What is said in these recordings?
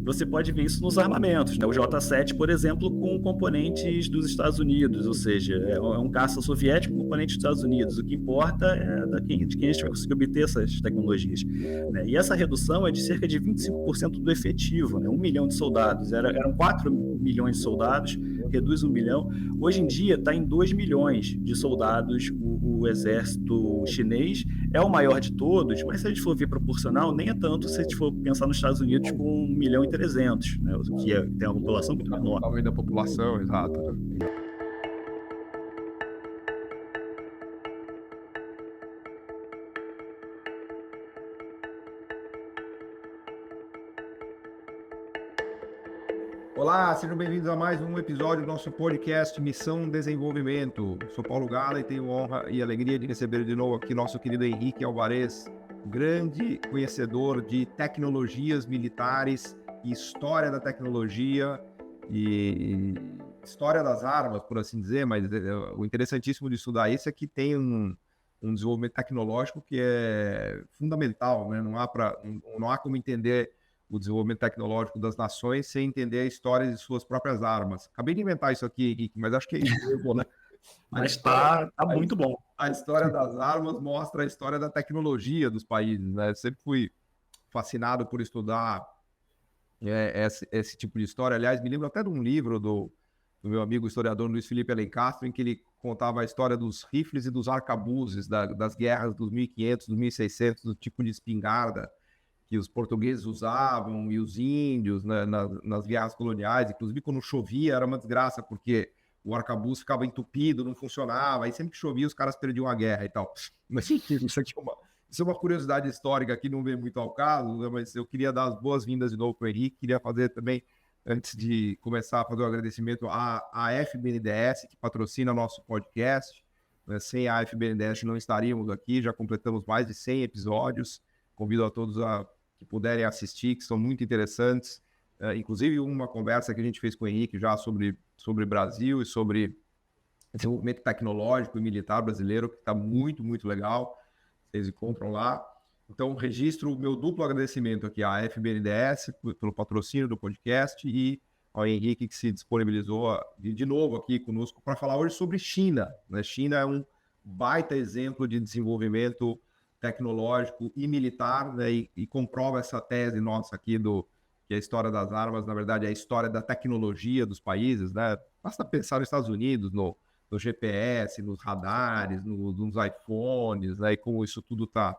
você pode ver isso nos armamentos, né? O J-7, por exemplo, com componentes dos Estados Unidos, ou seja, é um caça soviético com componentes dos Estados Unidos. O que importa é de quem a gente vai conseguir obter essas tecnologias, né? E essa redução é de cerca de 25% do efetivo, né? 1 milhão de soldados. Eram 4 milhões de soldados, reduz 1 milhão. Hoje em dia está em 2 milhões de soldados o exército chinês. É o maior de todos, mas se a gente for ver proporcional, nem é tanto se a gente for pensar nos Estados Unidos com 1 milhão e 300, né? Que tem uma população muito menor. O tamanho da população, exato, né? Olá, sejam bem-vindos a mais um episódio do nosso podcast Missão Desenvolvimento. Sou Paulo Gala e tenho honra e alegria de receber de novo aqui nosso querido Henrique Alvarez, grande conhecedor de tecnologias militares e história da tecnologia e história das armas, por assim dizer, mas o interessantíssimo de estudar isso é que tem um desenvolvimento tecnológico que é fundamental, né? Não há como entender o desenvolvimento tecnológico das nações sem entender a história de suas próprias armas. Acabei de inventar isso aqui, Henrique, mas acho que é isso, né? Mas tá muito bom. A história das armas mostra a história da tecnologia dos países, né? Eu sempre fui fascinado por estudar esse tipo de história. Aliás, me lembro até de um livro do meu amigo historiador Luiz Felipe Alencastro, em que ele contava a história dos rifles e dos arcabuzes, das guerras dos 1500, dos 1600, do tipo de espingarda que os portugueses usavam e os índios, né, nas guerras coloniais. Inclusive, quando chovia, era uma desgraça, porque o arcabuz ficava entupido, não funcionava, aí sempre que chovia, os caras perdiam a guerra e tal. Mas isso aqui é uma curiosidade histórica que não vem muito ao caso, né, mas eu queria dar as boas-vindas de novo para o Henrique, queria fazer também, antes de começar a fazer um agradecimento à FBNDES, que patrocina nosso podcast. Né? Sem a FBNDES não estaríamos aqui, já completamos mais de 100 episódios. Convido a todos que puderem assistir, que são muito interessantes. Inclusive, uma conversa que a gente fez com o Henrique já sobre Brasil e sobre desenvolvimento tecnológico e militar brasileiro, que está muito, muito legal. Vocês encontram lá. Então, registro o meu duplo agradecimento aqui à FBNDES pelo patrocínio do podcast e ao Henrique, que se disponibilizou de novo aqui conosco para falar hoje sobre China. Né? China é um baita exemplo de desenvolvimento tecnológico e militar, né? E comprova essa tese nossa aqui que a história das armas, na verdade, é a história da tecnologia dos países, né? Basta pensar nos Estados Unidos, no GPS, nos radares, nos iPhones, né? E como isso tudo tá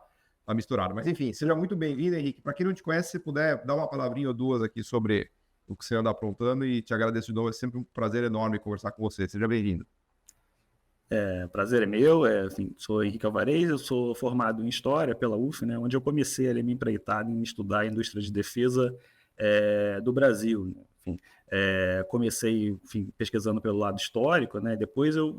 misturado. Mas, enfim, seja muito bem-vindo, Henrique. Para quem não te conhece, se puder dar uma palavrinha ou duas aqui sobre o que você anda aprontando, e te agradeço de novo, é sempre um prazer enorme conversar com você. Seja bem-vindo. Prazer é meu, sou Henrique Alvarez, eu sou formado em História pela UF, né, onde eu comecei a me empreitar em estudar a indústria de defesa do Brasil. Né? Enfim, comecei pesquisando pelo lado histórico, né? Depois eu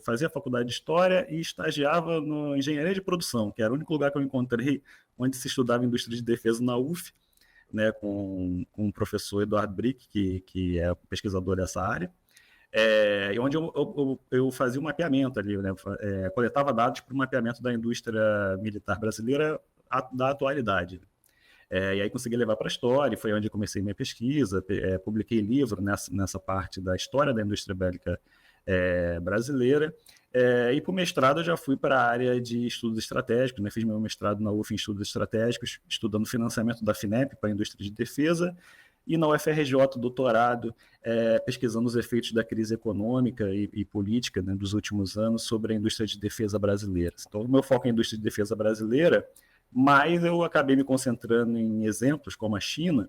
fazia faculdade de História e estagiava na Engenharia de Produção, que era o único lugar que eu encontrei onde se estudava indústria de defesa na UF, né, com o professor Eduardo Brick, que é pesquisador dessa área. Onde eu fazia um mapeamento ali, né? Coletava dados para o mapeamento da indústria militar brasileira da atualidade. E aí consegui levar para a história, foi onde comecei minha pesquisa, publiquei livro nessa parte da história da indústria bélica brasileira, e para o mestrado eu já fui para a área de estudos estratégicos, né? Fiz meu mestrado na UF em estudos estratégicos, estudando financiamento da FINEP para a indústria de defesa, e na UFRJ, doutorado, pesquisando os efeitos da crise econômica e política, né, dos últimos anos sobre a indústria de defesa brasileira. Então, o meu foco é a indústria de defesa brasileira, mas eu acabei me concentrando em exemplos como a China,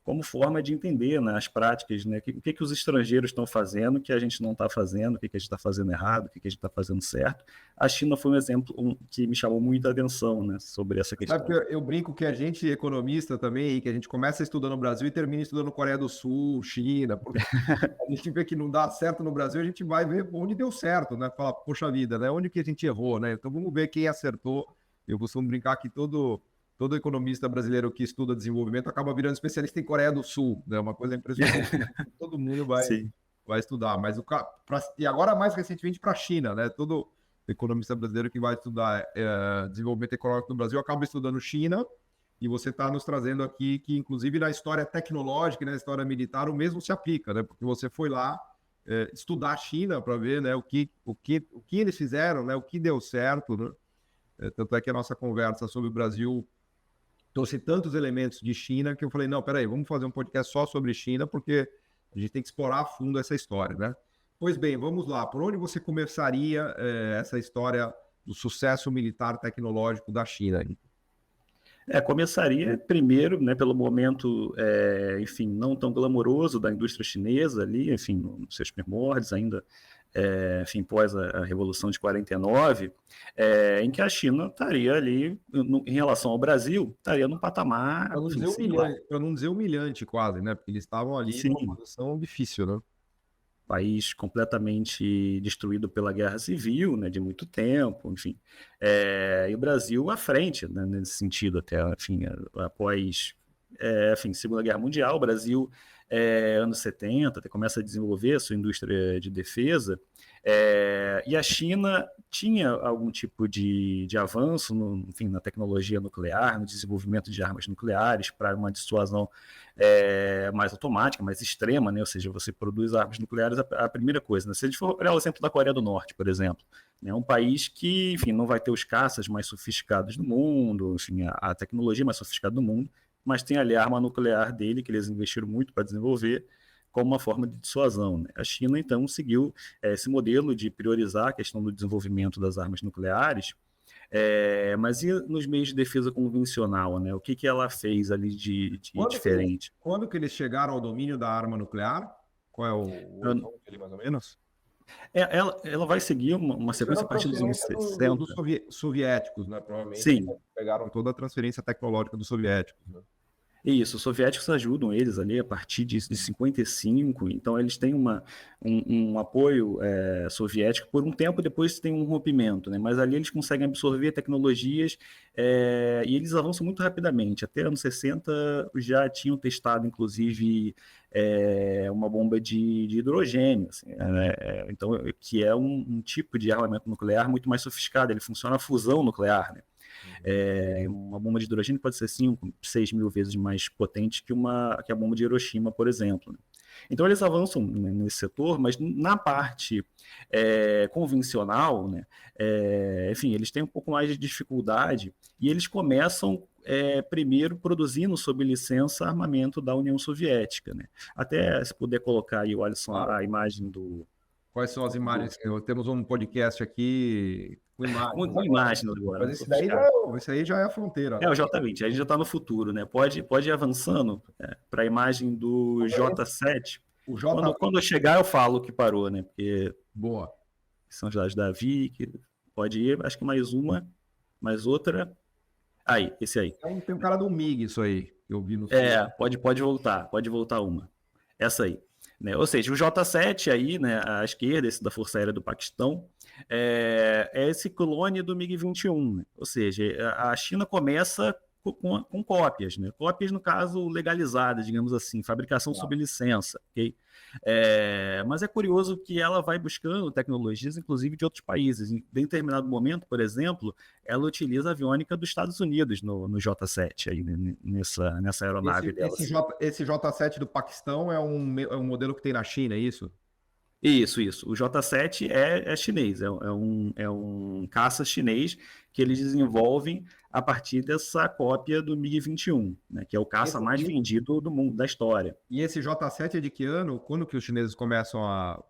como forma de entender, né, as práticas, né, o que os estrangeiros estão fazendo, que a gente não está fazendo, o que a gente está fazendo errado, o que a gente está fazendo certo. A China foi um exemplo que me chamou muita atenção, né, sobre essa questão. Sabe que eu brinco que a gente, economista também, que a gente começa estudando no Brasil e termina estudando Coreia do sul, China, porque a gente vê que não dá certo no Brasil, a gente vai ver onde deu certo, né? Fala, poxa vida, né? Onde que a gente errou, né? Então vamos ver quem acertou. Eu costumo brincar que todo economista brasileiro que estuda desenvolvimento acaba virando especialista em Coreia do Sul, né? Uma coisa impressionante. Todo mundo vai estudar. Mas e agora, mais recentemente, para a China, né? Todo economista brasileiro que vai estudar desenvolvimento econômico no Brasil acaba estudando China e você está nos trazendo aqui que, inclusive, na história tecnológica e na história militar, o mesmo se aplica, né? Porque você foi lá estudar a China para ver, né, o que eles fizeram, né, o que deu certo, né? Tanto é que a nossa conversa sobre o Brasil trouxe tantos elementos de China que eu falei, não, peraí, vamos fazer um podcast só sobre China, porque a gente tem que explorar a fundo essa história, né? Pois bem, vamos lá. Por onde você começaria essa história do sucesso militar tecnológico da China? Começaria primeiro, né, pelo momento, enfim, não tão glamouroso da indústria chinesa ali, enfim, nos seus primórdios ainda, enfim, pós a Revolução de 49, em que a China estaria ali, em relação ao Brasil, estaria num patamar, Para não enfim, dizer humilhante, para não dizer humilhante quase, né? Porque eles estavam ali numa posição difícil, né? País completamente destruído pela guerra civil, né, de muito tempo, enfim, e o Brasil à frente, né, nesse sentido até, enfim, após, enfim, Segunda Guerra Mundial, o Brasil, anos 70, até começa a desenvolver a sua indústria de defesa, e a China tinha algum tipo de avanço, enfim, na tecnologia nuclear, no desenvolvimento de armas nucleares para uma dissuasão mais automática, mais extrema, né? Ou seja, você produz armas nucleares, a primeira coisa, né? Se a gente for olhar o exemplo da Coreia do Norte, por exemplo, é um país que, enfim, não vai ter os caças mais sofisticados do mundo, enfim, a tecnologia mais sofisticada do mundo, mas tem ali a arma nuclear dele, que eles investiram muito para desenvolver, como uma forma de dissuasão, né? A China, então, seguiu esse modelo de priorizar a questão do desenvolvimento das armas nucleares, mas e nos meios de defesa convencional, né? O que ela fez ali de diferente? Quando que eles chegaram ao domínio da arma nuclear? Qual é o horizonte ali, mais ou menos? Ela vai seguir uma sequência a partir dos anos 60. Dos soviéticos, né? Provavelmente. Sim. Pegaram toda a transferência tecnológica dos soviéticos, né? Isso, os soviéticos ajudam eles ali a partir de 55, então eles têm um apoio soviético por um tempo, depois tem um rompimento, né? Mas ali eles conseguem absorver tecnologias e eles avançam muito rapidamente. Até anos 60 já tinham testado, inclusive, uma bomba de hidrogênio, assim, então, que é um tipo de armamento nuclear muito mais sofisticado, ele funciona a fusão nuclear, né? Uma bomba de hidrogênio pode ser 5, 6 mil vezes mais potente que a bomba de Hiroshima, por exemplo, né? Então eles avançam, né, nesse setor, mas na parte convencional, né, enfim, eles têm um pouco mais de dificuldade e eles começam primeiro produzindo sob licença armamento da União Soviética, né? Até se puder colocar aí, Alisson, a imagem do... Quais são as imagens? Temos um podcast aqui com imagens. Com imagens agora. Mas esse aí já é a fronteira. Né? Exatamente, a gente já está no futuro, né? Pode ir avançando para a imagem do J7. Quando eu chegar, eu falo que parou, né? Porque boa. São os dados da Vic. Pode ir, acho que mais uma, mais outra. Aí, esse aí. Tem um cara do MiG, isso aí, que eu vi no pode voltar uma. Essa aí. Né? Ou seja, o J7 aí, né, à esquerda, esse da Força Aérea do Paquistão, é esse clone do MiG-21. Né? Ou seja, a China começa com cópias, né? Cópias, no caso, legalizadas, digamos assim, fabricação sob licença, ok? Mas é curioso que ela vai buscando tecnologias, inclusive, de outros países. Em determinado momento, por exemplo, ela utiliza a aviônica dos Estados Unidos no J7, aí, nessa aeronave dela. Esse J7 do Paquistão é um modelo que tem na China, é isso? Isso. O J7 é chinês, é um caça chinês que eles desenvolvem a partir dessa cópia do MiG-21, né, que é o caça mais vendido do mundo, da história. E esse J7 é de que ano? Quando que os chineses começam a...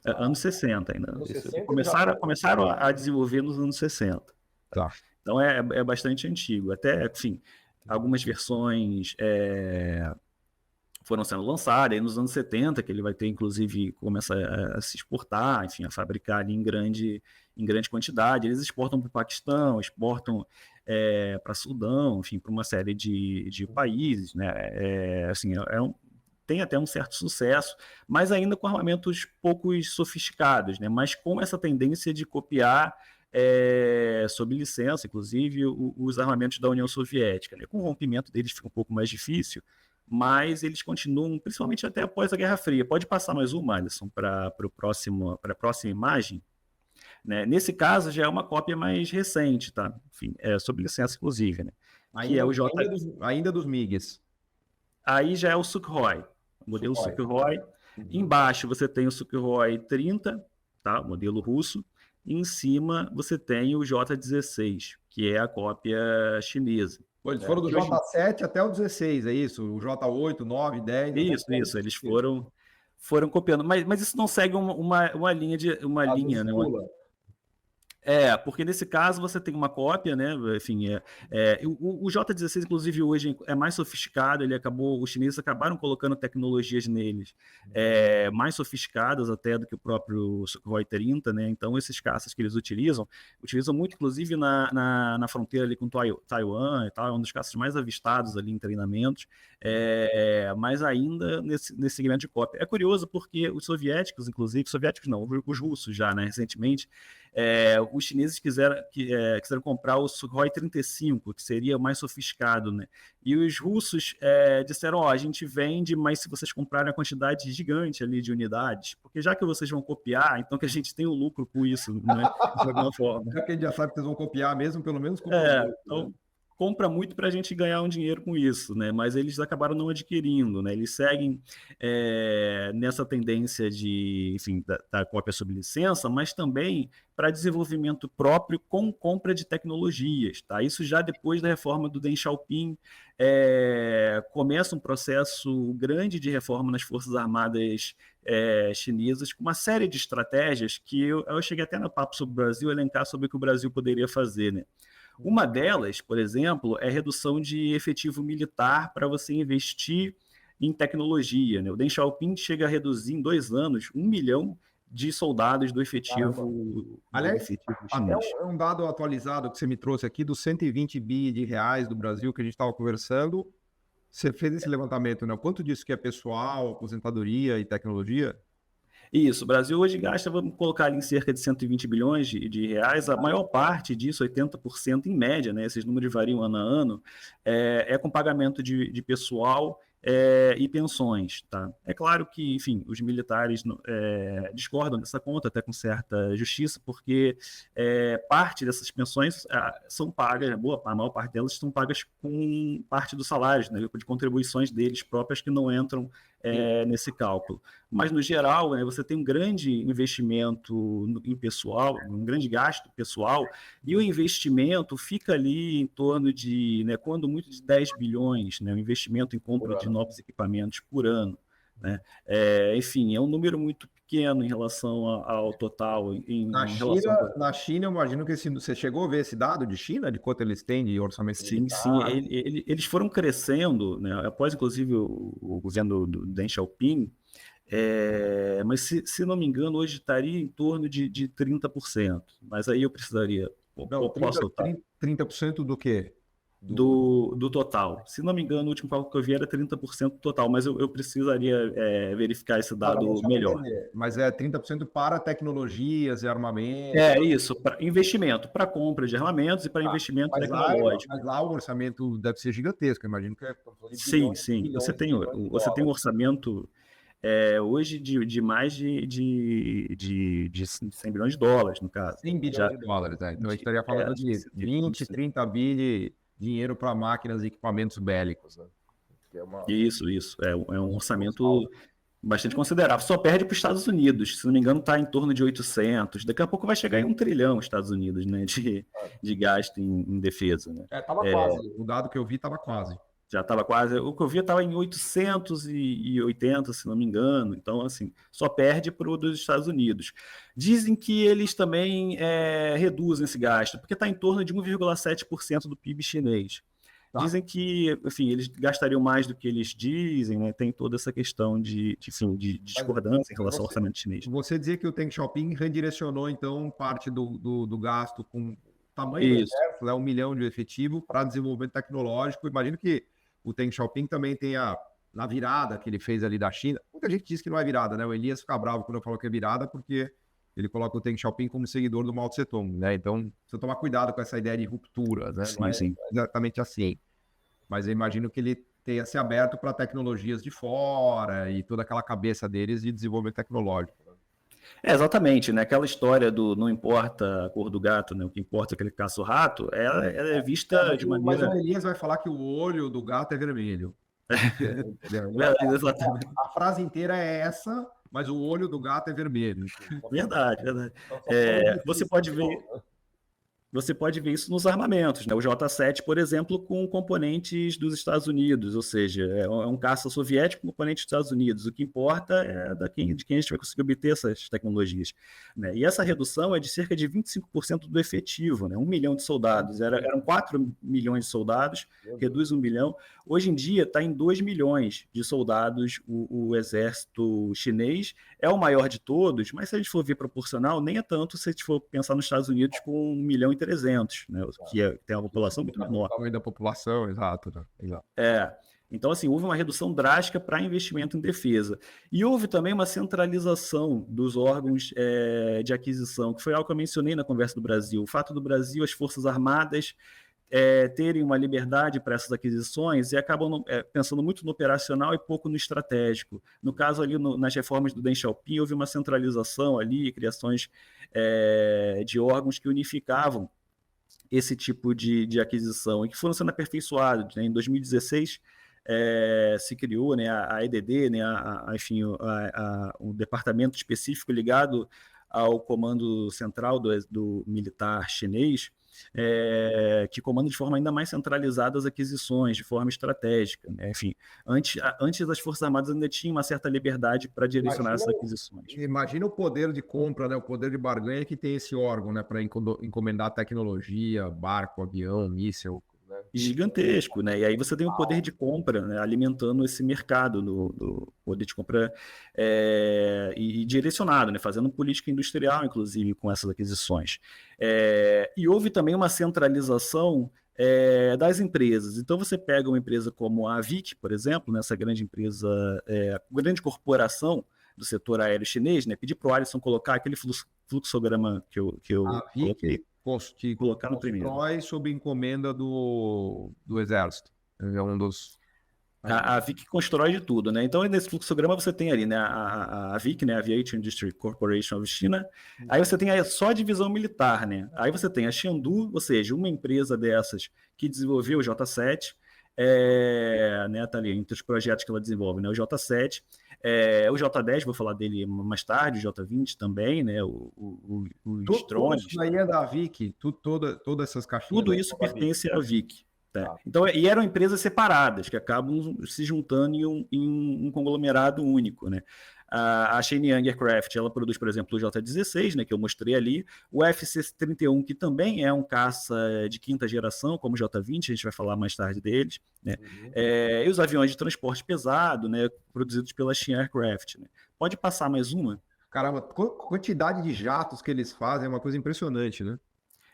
Anos 60 ainda. Anos 60 começaram a desenvolver nos anos 60. Tá. Então é bastante antigo. Até, enfim, algumas versões... foram sendo lançadas, aí nos anos 70, que ele vai ter, inclusive, começa a se exportar, enfim, a fabricar ali em grande quantidade. Eles exportam para o Paquistão, exportam para Sudão, enfim, para uma série de países, né? Assim, tem até um certo sucesso, mas ainda com armamentos pouco sofisticados, né? Mas com essa tendência de copiar sob licença, inclusive, os armamentos da União Soviética, né? Com o rompimento deles fica um pouco mais difícil, mas eles continuam, principalmente até após a Guerra Fria. Pode passar mais uma, Alisson, para a próxima imagem. Né? Nesse caso, já é uma cópia mais recente, tá? Enfim, sob licença, inclusive. Né? que é o J... ainda dos MiGs. Aí já é o Sukhoi, o modelo Sukhoi. Embaixo você tem o Sukhoi 30, tá? Modelo russo. E em cima você tem o J-16, que é a cópia chinesa. Pô, eles foram do J7 até o 16, é isso? O J8, 9, 10... Isso. Eles foram copiando. Mas isso não segue uma linha, né? Porque nesse caso você tem uma cópia, né? Enfim, o J-16, inclusive, hoje é mais sofisticado. Os chineses acabaram colocando tecnologias neles mais sofisticadas até do que o próprio Sukhoi 30, né? Então, esses caças que eles utilizam muito, inclusive, na fronteira ali com Taiwan e tal. É um dos caças mais avistados ali em treinamentos, mas ainda nesse segmento de cópia. É curioso porque os soviéticos, inclusive, os russos já, né, recentemente, os chineses quiseram comprar o Sukhoi 35, que seria mais sofisticado, né? E os russos disseram, a gente vende, mas se vocês comprarem a quantidade gigante ali de unidades, porque já que vocês vão copiar, então que a gente tem um lucro com isso, né? De alguma forma. Já que a gente já sabe que vocês vão copiar mesmo, pelo menos então, compra muito para a gente ganhar um dinheiro com isso, né? Mas eles acabaram não adquirindo, né? Eles seguem nessa tendência da cópia sob licença, mas também para desenvolvimento próprio com compra de tecnologias, tá? Isso já depois da reforma do Deng Xiaoping, começa um processo grande de reforma nas Forças Armadas chinesas, com uma série de estratégias que eu cheguei até no Papo sobre o Brasil, elencar sobre o que o Brasil poderia fazer, né? Uma delas, por exemplo, é redução de efetivo militar para você investir em tecnologia, né? O Deng Xiaoping chega a reduzir em 2 anos 1 milhão de soldados do efetivo. Aliás, até um dado atualizado que você me trouxe aqui dos 120 bi de reais do Brasil que a gente estava conversando. Você fez esse levantamento, né? Quanto disso que é pessoal, aposentadoria e tecnologia? Isso, o Brasil hoje gasta, vamos colocar ali em cerca de 120 bilhões de reais, a maior parte disso, 80% em média, né? Esses números variam ano a ano, com pagamento de pessoal e pensões, tá? É claro que, enfim, os militares discordam dessa conta, até com certa justiça, porque parte dessas pensões são pagas, a maior parte delas são pagas com parte dos salários, né? De contribuições deles próprias que não entram nesse cálculo. Mas, no geral, você tem um grande investimento em pessoal, um grande gasto pessoal, e o investimento fica ali em torno de, quando muito, de 10 bilhões, né? O investimento em compra de novos equipamentos por ano, né? Enfim, é um número muito pequeno em relação ao total. Na China, eu imagino que você chegou a ver esse dado de China, de quanto eles têm de orçamento militar? Sim. Eles foram crescendo, né? Após, inclusive, o governo do Deng Xiaoping, mas, se não me engano, hoje estaria em torno de 30%. Mas aí eu precisaria... posso soltar? 30% do quê? Do total. Se não me engano, o último cálculo que eu vi era 30% do total, mas eu precisaria verificar esse dado melhor. Mas 30% para tecnologias e armamentos? Isso, para investimento, para compra de armamentos e para investimento tecnológico. Mas lá o orçamento deve ser gigantesco, eu imagino que sim. Você tem um orçamento hoje de mais de 100 bilhões de dólares, no caso. 100 bilhões de dólares, né? Então a gente estaria falando de 20, 30 bi de dinheiro para máquinas e equipamentos bélicos. Né? Isso. É um orçamento bastante considerável. Só perde para os Estados Unidos. Se não me engano, está em torno de 800. Daqui a pouco vai chegar em 1 trilhão os Estados Unidos, né, de gasto em defesa. Né? Estava quase. O dado que eu vi estava quase. Já estava quase. O que eu vi estava em 880, se não me engano. Então, assim, só perde para o dos Estados Unidos. Dizem que eles também reduzem esse gasto, porque está em torno de 1,7% do PIB chinês. Tá. Dizem que, enfim, eles gastariam mais do que eles dizem, né? Tem toda essa questão de discordância em relação ao orçamento chinês. Você dizia que o Deng Xiaoping redirecionou, então, parte do gasto com tamanho do exército, 1 milhão de efetivo para desenvolvimento tecnológico. Imagino que o Deng Xiaoping também tem na virada que ele fez ali da China. Muita gente diz que não é virada, né? O Elias fica bravo quando eu falo que é virada, porque ele coloca o Deng Xiaoping como seguidor do Mao Tse Tung, né? Então, precisa tomar cuidado com essa ideia de ruptura, né? Não é exatamente assim. Mas eu imagino que ele tenha se aberto para tecnologias de fora e toda aquela cabeça deles de desenvolvimento tecnológico. Exatamente, né? Aquela história do não importa a cor do gato, né? O que importa é aquele caça o rato, ela é vista de Mas o maneira. Elias vai falar que o olho do gato é vermelho. Entendeu? Exatamente. A frase inteira é essa, mas o olho do gato é vermelho. Verdade, verdade. Então, só foi uma Você definição pode de ver. novo, né? Você pode ver isso nos armamentos, né? O J-7, por exemplo, com componentes dos Estados Unidos, ou seja, é um caça soviético com componentes dos Estados Unidos. O que importa é de quem a gente vai conseguir obter essas tecnologias, né? E essa redução é de cerca de 25% do efetivo, né? 1 milhão de soldados. Eram 4 milhões de soldados, reduz 1 milhão. Hoje em dia está em 2 milhões de soldados o exército chinês. É o maior de todos, mas se a gente for ver proporcional, nem é tanto se a gente for pensar nos Estados Unidos com 1.300.000, né, que tem uma população muito menor. O tamanho da população, exato. Né? Exato. Então, assim, houve uma redução drástica para investimento em defesa. E houve também uma centralização dos órgãos de aquisição, que foi algo que eu mencionei na conversa do Brasil. O fato do Brasil, as Forças Armadas, terem uma liberdade para essas aquisições e acabam pensando muito no operacional e pouco no estratégico. No caso ali, nas reformas do Deng Xiaoping, houve uma centralização ali, criações de órgãos que unificavam esse tipo de aquisição e que foram sendo aperfeiçoados, né? Em 2016, se criou, né, a EDD, né, enfim, um departamento específico ligado ao comando central do militar chinês, que comanda de forma ainda mais centralizada as aquisições, de forma estratégica, né? Enfim, antes as Forças Armadas ainda tinham uma certa liberdade para direcionar essas aquisições. Imagina o poder de compra, né, o poder de barganha que tem esse órgão, né, para encomendar tecnologia, barco, avião, míssil. Né? Gigantesco, né? E aí você tem o poder de compra, né, alimentando esse mercado do poder de compra e direcionado, né, fazendo política industrial, inclusive, com essas aquisições. E houve também uma centralização das empresas. Então você pega uma empresa como a Avic, por exemplo, nessa grande empresa, grande corporação do setor aéreo chinês, né? Pedir para o Alisson colocar aquele fluxograma que eu coloquei. Que colocar no primeiro. Constrói sob encomenda do Exército. É um dos... A Avic constrói de tudo, né? Então, nesse fluxograma você tem ali, né, a Avic, né, Aviation Industry Corporation of China. Aí você tem só a divisão militar, né? Aí você tem a Chengdu, ou seja, uma empresa dessas que desenvolveu o J-7, né, tá ali entre os projetos que ela desenvolve, né? O J-7, o J-10, vou falar dele mais tarde, o J-20 também, né? Os drones. Tudo isso aí é da Avic, todas essas caixinhas. Tudo isso pertence à Avic. Tá. Então, e eram empresas separadas, que acabam se juntando em um conglomerado único, né? A Shenyang Aircraft, ela produz, por exemplo, o J-16, né, que eu mostrei ali, o FC-31, que também é um caça de quinta geração, como o J-20, a gente vai falar mais tarde deles, né? E os aviões de transporte pesado, né, produzidos pela Shenyang Aircraft, né? Pode passar mais uma? Caramba, quantidade de jatos que eles fazem é uma coisa impressionante, né?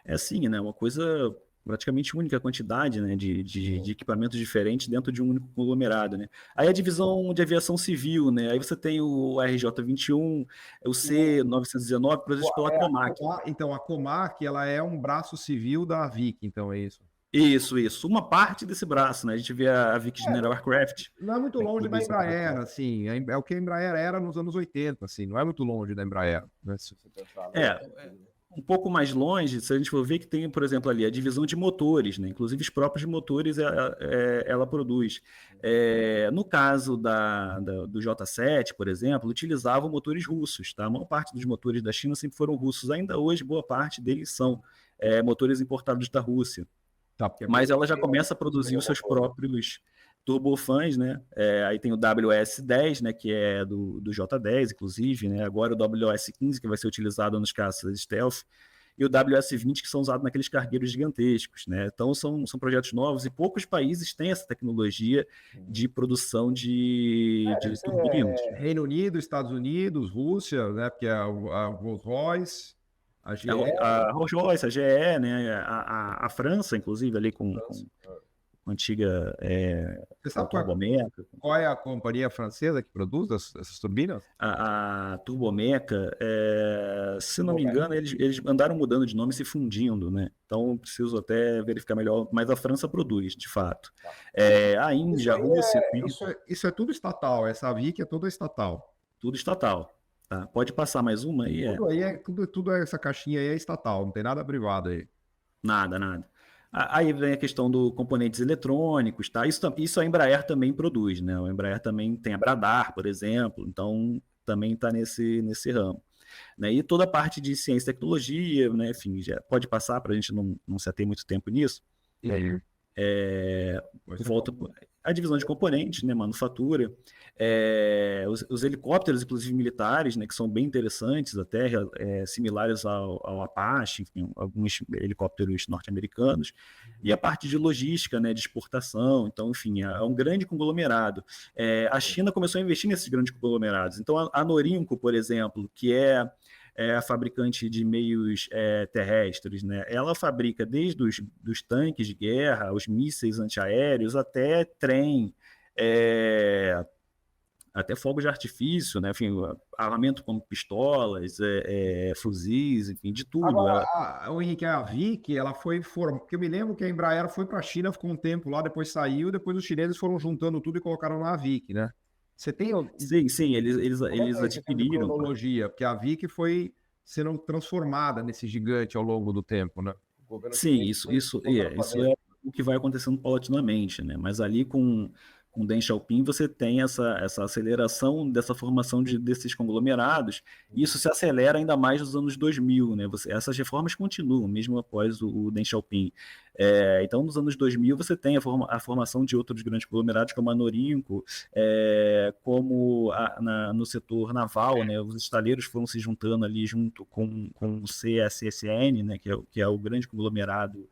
É assim, né? Uma coisa praticamente única quantidade, né, de equipamentos diferentes dentro de um único conglomerado, né? Aí a divisão de aviação civil, né? Aí você tem o RJ-21, o C-919, produzidos pela Comac. Então, a Comac, ela é um braço civil da Avic, então é isso? Isso. Uma parte desse braço, né? A gente vê a Avic General Aircraft. Não é muito longe da Embraer, assim. É o que a Embraer era nos anos 80, assim. Não é muito longe da Embraer, né? Se você pensar. Um pouco mais longe, se a gente for ver que tem, por exemplo, ali a divisão de motores, né? Inclusive os próprios motores ela produz. No caso do J-7, por exemplo, utilizavam motores russos, tá? A maior parte dos motores da China sempre foram russos. Ainda hoje, boa parte deles são motores importados da Rússia. Tá. Mas ela já começa a produzir os seus próprios turbofans, né? Aí tem o WS-10, né, que é do J-10, inclusive, né? Agora o WS-15, que vai ser utilizado nos caças stealth, e o WS-20, que são usados naqueles cargueiros gigantescos, né? Então são projetos novos e poucos países têm essa tecnologia de produção de turbinas. Reino Unido, Estados Unidos, Rússia, né? Porque a Rolls-Royce, a GE... A Rolls-Royce, a GE, né? A França, inclusive, ali com antiga Você sabe qual é a companhia francesa que produz essas turbinas? A Turbomeca, se não me engano, eles andaram mudando de nome e se fundindo, né? Então preciso até verificar melhor, mas a França produz, de fato. A Índia, a Rússia... Isso é tudo estatal, essa Avic é toda estatal. Tudo estatal. Tá? Pode passar mais uma aí? Tudo aí tudo essa caixinha aí é estatal, não tem nada privado aí. Nada, nada. Aí vem a questão dos componentes eletrônicos, tá? Isso a Embraer também produz, né? A Embraer também tem a Bradar, por exemplo, então também está nesse ramo. Né? E toda a parte de ciência e tecnologia, né? Enfim, já pode passar para a gente não se ater muito tempo nisso. E aí? Volta a divisão de componentes, né, manufatura, os helicópteros, inclusive militares, né, que são bem interessantes, até similares ao Apache, enfim, alguns helicópteros norte-americanos, e a parte de logística, né, de exportação. Então, enfim, é um grande conglomerado. A China começou a investir nesses grandes conglomerados. Então, a Norinco, por exemplo, que é a fabricante de meios terrestres, né? Ela fabrica desde dos tanques de guerra, os mísseis antiaéreos, até trem, até fogos de artifício, né? Enfim, armamento como pistolas, fuzis, enfim, de tudo. Agora, o Henrique, a Vic, ela foi formada, porque eu me lembro que a Embraer foi para a China, ficou um tempo lá, depois saiu, depois os chineses foram juntando tudo e colocaram na Vic, né? Você tem Sim, eles de adquiriram. cronologia, porque a Vic foi sendo transformada nesse gigante ao longo do tempo, né? Sim, isso é o que vai acontecendo paulatinamente, né? Mas ali com Deng Xiaoping você tem essa aceleração dessa formação desses conglomerados, e isso se acelera ainda mais nos anos 2000, né? Essas reformas continuam, mesmo após o Deng Xiaoping. Então, nos anos 2000, você tem a formação de outros grandes conglomerados, como a Norinco, como no setor naval, né? Os estaleiros foram se juntando ali junto com o CSSN, né? Que é o grande conglomerado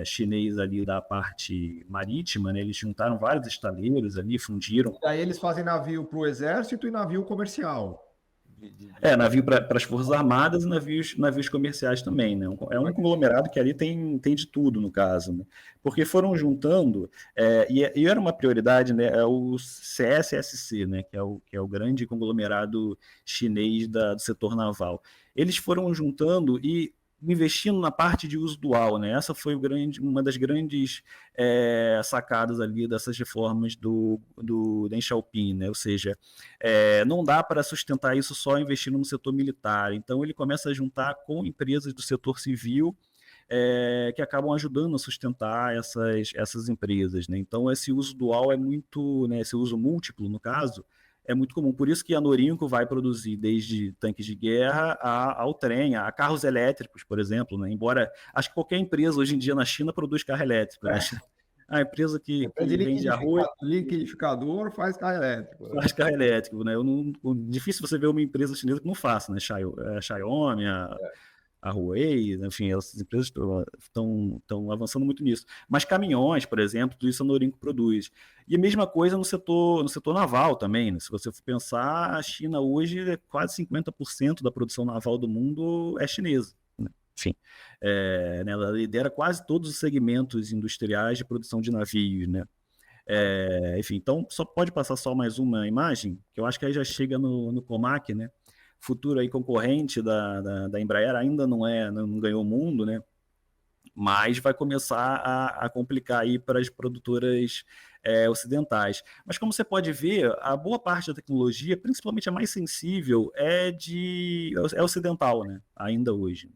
chinês ali da parte marítima, né? Eles juntaram vários estaleiros ali, fundiram. E aí eles fazem navio para o exército e navio comercial. Navio para as Forças Armadas e navios comerciais também, né? É um conglomerado que ali tem de tudo, no caso, né? Porque foram juntando, e era uma prioridade, né? É o CSSC, né? Que é o grande conglomerado chinês do setor naval. Eles foram juntando e investindo na parte de uso dual, né? Essa foi uma das grandes sacadas ali dessas reformas do Deng Xiaoping, né? Ou seja, não dá para sustentar isso só investindo no setor militar. Então ele começa a juntar com empresas do setor civil que acabam ajudando a sustentar essas empresas, né? Então esse uso dual é muito, né? Esse uso múltiplo, no caso, é muito comum. Por isso que a Norinco vai produzir desde tanques de guerra ao trem, a carros elétricos, por exemplo, né? Embora acho que qualquer empresa hoje em dia na China produz carro elétrico, né? A empresa que vende arroz liquidificador faz carro elétrico. Faz carro elétrico, né? Difícil você ver uma empresa chinesa que não faça, né? Xiaomi, a Huawei, enfim, essas empresas estão avançando muito nisso. Mas caminhões, por exemplo, tudo isso a Norinco produz. E a mesma coisa no setor naval também, né? Se você for pensar, a China hoje, quase 50% da produção naval do mundo é chinesa. Né? Enfim, né? Ela lidera quase todos os segmentos industriais de produção de navios, né? Enfim, então só pode passar só mais uma imagem, que eu acho que aí já chega no Comac, né? Futuro aí concorrente da Embraer, ainda não ganhou o mundo, né? Mas vai começar a complicar aí para as produtoras ocidentais. Mas como você pode ver, a boa parte da tecnologia, principalmente a mais sensível, é ocidental, né? Ainda hoje.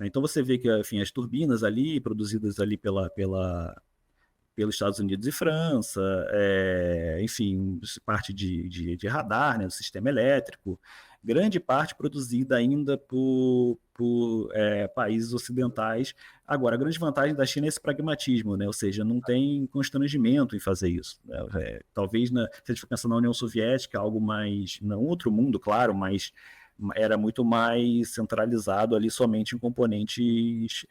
Então você vê que, enfim, as turbinas ali, produzidas ali pelos Estados Unidos e França, enfim, parte de radar, né, do sistema elétrico, grande parte produzida ainda por países ocidentais. Agora, a grande vantagem da China é esse pragmatismo, né? Ou seja, não tem constrangimento em fazer isso. Né? Talvez, se a gente for pensar na União Soviética, algo mais, não outro mundo, claro, mas era muito mais centralizado ali somente em componentes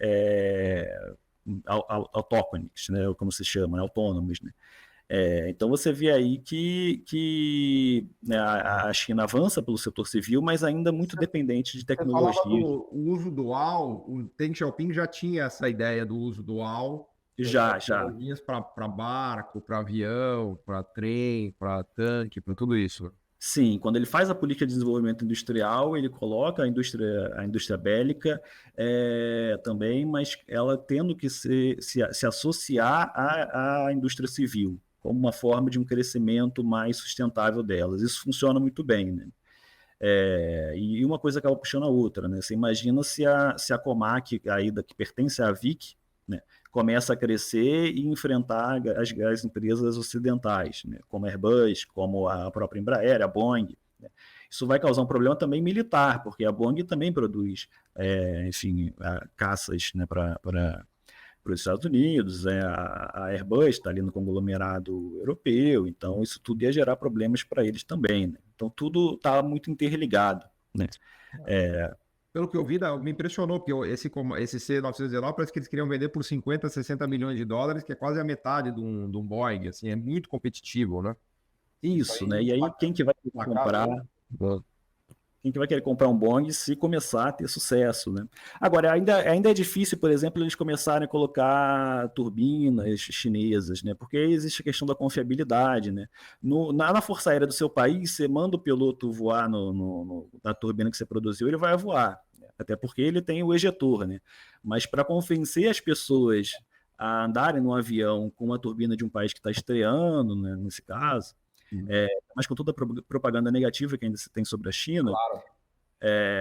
autóctones, né, como se chama, né, autônomos, né? Então você vê aí que né, a China avança pelo setor civil, mas ainda muito dependente de tecnologia. Você falava do uso dual, o Deng Xiaoping já tinha essa ideia do uso dual. Já. Para barco, para avião, para trem, para tanque, para tudo isso. Sim, quando ele faz a política de desenvolvimento industrial, ele coloca a indústria bélica também, mas ela tendo que se associar à indústria civil, como uma forma de um crescimento mais sustentável delas. Isso funciona muito bem, né? E uma coisa acaba puxando a outra, né? Você imagina se a Comac, que pertence à VIC, né, começa a crescer e enfrentar as empresas ocidentais, né, como a Airbus, como a própria Embraer, a Boeing, né? Isso vai causar um problema também militar, porque a Boeing também produz, enfim, caças, né, para os Estados Unidos, a Airbus está ali no conglomerado europeu, então isso tudo ia gerar problemas para eles também, né? Então tudo está muito interligado, né? Pelo que eu vi, me impressionou, porque esse C919 parece que eles queriam vender por 50, 60 milhões de dólares, que é quase a metade de um Boeing, assim, é muito competitivo, né? Isso, né? E aí quem que vai comprar? Quem que vai querer comprar um Boeing se começar a ter sucesso, né? Agora, ainda é difícil, por exemplo, eles começarem a colocar turbinas chinesas, né? Porque aí existe a questão da confiabilidade, né? Na Força Aérea do seu país, você manda o piloto voar na turbina que você produziu, ele vai voar, né? Até porque ele tem o ejetor, né? Mas para convencer as pessoas a andarem num avião com uma turbina de um país que está estreando, né, nesse caso, mas com toda a propaganda negativa que ainda se tem sobre a China, claro.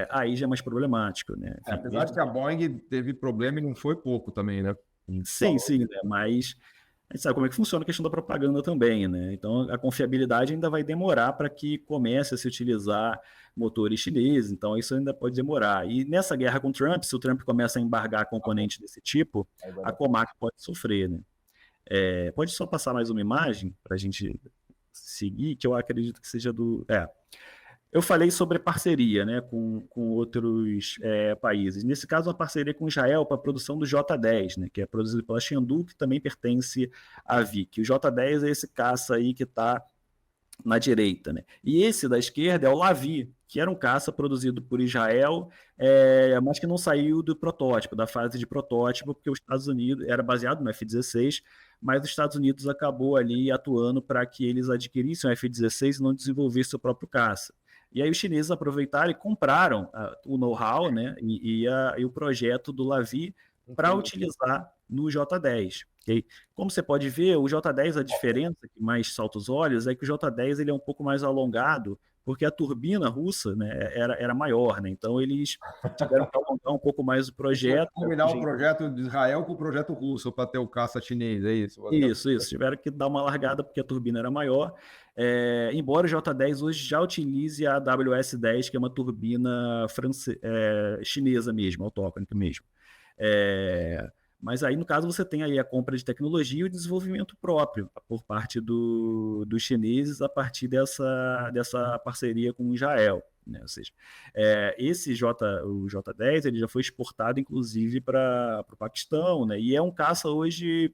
Aí já é mais problemático, né? Enfim, apesar de que a Boeing teve problema e não foi pouco também, né? Sim, né? Mas a gente sabe como é que funciona a questão da propaganda também, né? Então a confiabilidade ainda vai demorar para que comece a se utilizar motores chineses, então isso ainda pode demorar. E nessa guerra com o Trump, se o Trump começa a embargar componentes desse tipo, a Comac pode sofrer, né? Pode só passar mais uma imagem para a gente seguir, que eu acredito que seja do... Eu falei sobre parceria, né, com outros países. Nesse caso, uma parceria com Israel para a produção do J-10, né, que é produzido pela Chengdu, que também pertence à VIC. O J-10 é esse caça aí que está na direita, né? E esse da esquerda é o Lavi, que era um caça produzido por Israel, mas que não saiu do protótipo, da fase de protótipo, porque os Estados Unidos era baseado no F-16, mas os Estados Unidos acabou ali atuando para que eles adquirissem o F-16 e não desenvolvessem o próprio caça. E aí os chineses aproveitaram e compraram o know-how, né, e o projeto do Lavi para utilizar no J-10. Okay? Como você pode ver, o J-10, a diferença que mais salta os olhos é que o J-10 ele é um pouco mais alongado, porque a turbina russa, né, era maior, né? Então eles tiveram que alongar um pouco mais o projeto. Combinar o projeto de Israel com o projeto russo para ter o caça chinês, é isso? Isso. Tiveram que dar uma largada porque a turbina era maior. Embora o J-10 hoje já utilize a WS-10, que é uma turbina chinesa mesmo, autóctone mesmo. Mas aí, no caso, você tem aí a compra de tecnologia e o desenvolvimento próprio por parte dos chineses a partir dessa parceria com Israel, né? Ou seja, o J-10 ele já foi exportado, inclusive, para o Paquistão, né? E é um caça hoje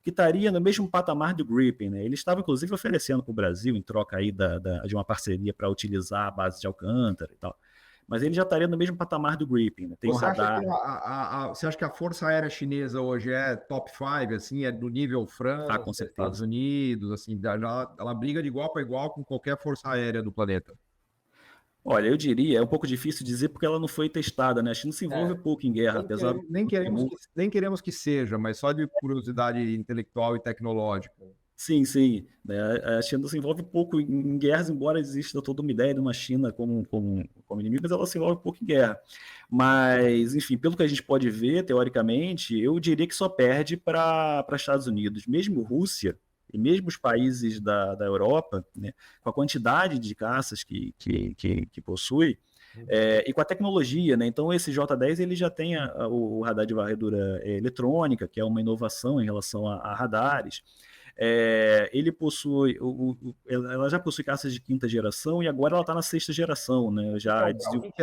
que estaria no mesmo patamar do Gripen, né? Ele estava, inclusive, oferecendo para o Brasil, em troca aí de uma parceria para utilizar a base de Alcântara e tal. Mas ele já estaria no mesmo patamar do Gripen, né? Tem você, radar. Você acha que a Força Aérea Chinesa hoje é top 5, assim, é do nível França, com certeza. Estados Unidos, assim, ela briga de igual para igual com qualquer força aérea do planeta? Olha, eu diria, é um pouco difícil dizer porque ela não foi testada, né? A China se envolve pouco em guerra, apesar... Nem queremos que seja, mas só de curiosidade intelectual e tecnológica. Sim, né? A China se envolve pouco em guerras, embora exista toda uma ideia de uma China como inimigo, mas ela se envolve pouco em guerra. Mas, enfim, pelo que a gente pode ver, teoricamente, eu diria que só perde para Estados Unidos. Mesmo Rússia e mesmo os países da Europa, né, com a quantidade de caças que possui, e com a tecnologia, né? Então esse J-10 ele já tem o radar de varredura eletrônica, que é uma inovação em relação a radares. Ele possui, ela já possui caças de quinta geração e agora ela está na sexta geração, né?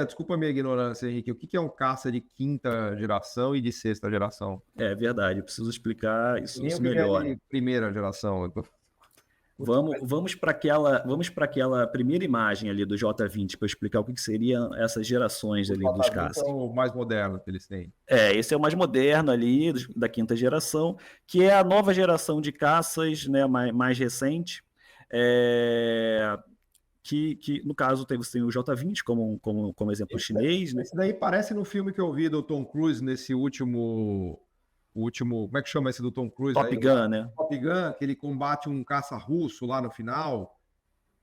Desculpa a minha ignorância, Henrique. O que é um caça de quinta geração e de sexta geração? É verdade, eu preciso explicar isso melhor. É de primeira geração. Vamos para aquela primeira imagem ali do J-20 para explicar o que seriam essas gerações ali dos caças. É o mais moderno que eles têm. Esse é o mais moderno ali, da quinta geração, que é a nova geração de caças, né, mais recente, que no caso você tem o J-20 como exemplo chinês. Né? Esse daí parece no filme que eu vi do Tom Cruise, nesse último, como é que chama esse do Tom Cruise? Top Gun, né? Top Gun, que ele combate um caça russo lá no final.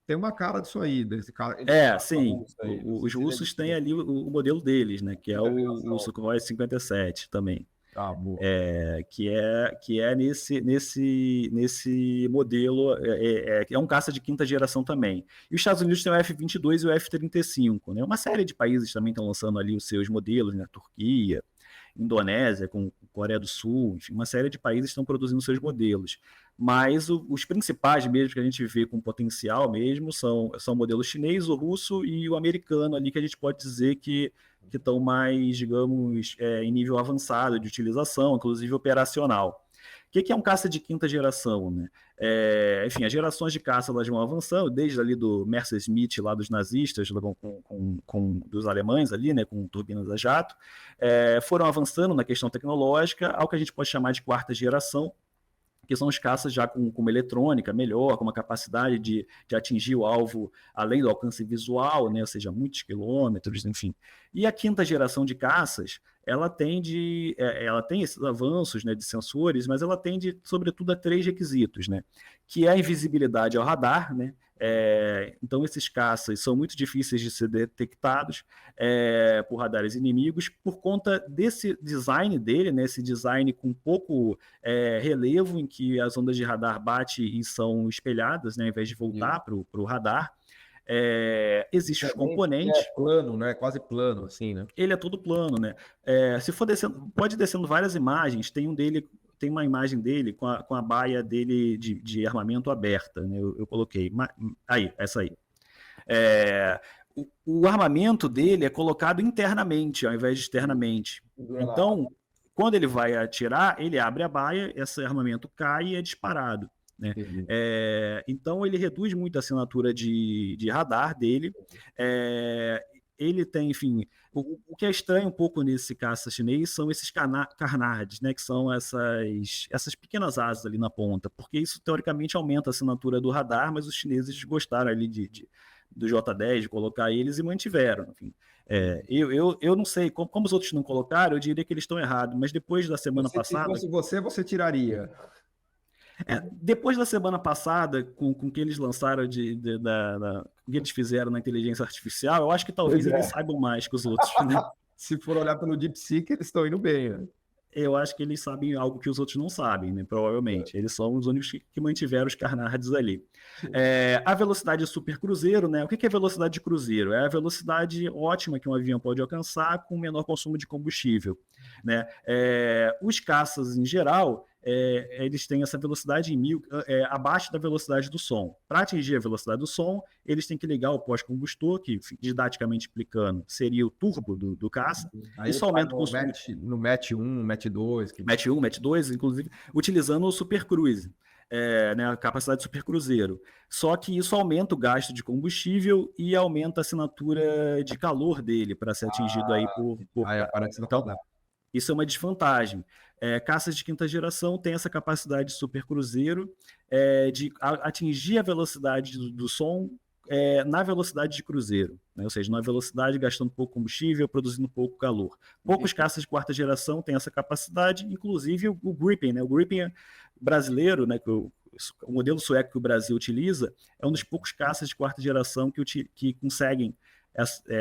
tem uma cara disso aí, desse cara. Sim, os russos têm ali o modelo deles, né, que é o Sukhoi 57 também. Boa. Que é nesse modelo, é um caça de quinta geração também. E os Estados Unidos tem o F-22 e o F-35, né? Uma série de países também estão lançando ali os seus modelos, né? Turquia, Indonésia, com Coreia do Sul, enfim, uma série de países estão produzindo seus modelos. Mas os principais mesmo que a gente vê com potencial mesmo são o modelo chinês, o russo e o americano ali, que a gente pode dizer que estão mais, digamos, em nível avançado de utilização, inclusive operacional. O que é um caça de quinta geração, né? Enfim, as gerações de caça elas vão avançando, desde ali do Messerschmitt, lá dos nazistas, dos alemães ali, né, com turbinas a jato, foram avançando na questão tecnológica ao que a gente pode chamar de quarta geração, que são os caças já com uma eletrônica melhor, com uma capacidade de atingir o alvo além do alcance visual, né, ou seja, muitos quilômetros, enfim. E a quinta geração de caças, ela tem esses avanços, né, de sensores, mas ela tende, sobretudo, a 3 requisitos, né, que é a invisibilidade ao radar, né. Então esses caças são muito difíceis de ser detectados por radares inimigos por conta desse design dele, né, esse design com pouco relevo, em que as ondas de radar batem e são espelhadas, né, ao invés de voltar para o radar. Existem os componentes. É plano, né? Quase plano, assim, né? Ele é todo plano, né? Se for descendo, pode descendo várias imagens. Tem uma imagem dele com a baia dele de armamento aberta, né? Eu coloquei. Aí, essa aí. O armamento dele é colocado internamente, ao invés de externamente. Então, quando ele vai atirar, ele abre a baia, esse armamento cai e é disparado, né? Então, ele reduz muito a assinatura de radar dele. Ele tem, enfim, o que é estranho um pouco nesse caça chinês são esses carnards, né, que são essas pequenas asas ali na ponta, porque isso teoricamente aumenta a assinatura do radar, mas os chineses gostaram ali do J10, de colocar eles e mantiveram, enfim. Eu não sei, como os outros não colocaram, eu diria que eles estão errados, mas depois da semana passada... Se fosse você tiraria. Depois da semana passada, com o que eles lançaram, o que eles fizeram na inteligência artificial, eu acho que talvez eles saibam mais que os outros, né? Se for olhar pelo DeepSeek, eles estão indo bem, né? Eu acho que eles sabem algo que os outros não sabem, né? Provavelmente. Eles são os únicos que mantiveram os carnards ali. A velocidade de supercruzeiro, né? O que é velocidade de cruzeiro? É a velocidade ótima que um avião pode alcançar com menor consumo de combustível, né? Os caças, em geral, eles têm essa velocidade abaixo da velocidade do som. Para atingir a velocidade do som, eles têm que ligar o pós-combustor, que, didaticamente explicando, seria o turbo do caça. Aí isso aumenta o consumo. No Match 1, Match 2. Match 1, Match 2, inclusive, utilizando o supercruise, né, a capacidade de supercruzeiro. Só que isso aumenta o gasto de combustível e aumenta a assinatura de calor dele para ser atingido aí por então, isso é uma desvantagem. Caças de quinta geração têm essa capacidade de supercruzeiro de atingir a velocidade do som na velocidade de cruzeiro, né? Ou seja, na velocidade gastando pouco combustível, produzindo pouco calor. Poucos caças de quarta geração têm essa capacidade, inclusive o Gripen, né? O Gripen brasileiro, né, o modelo sueco que o Brasil utiliza, é um dos poucos caças de quarta geração que conseguem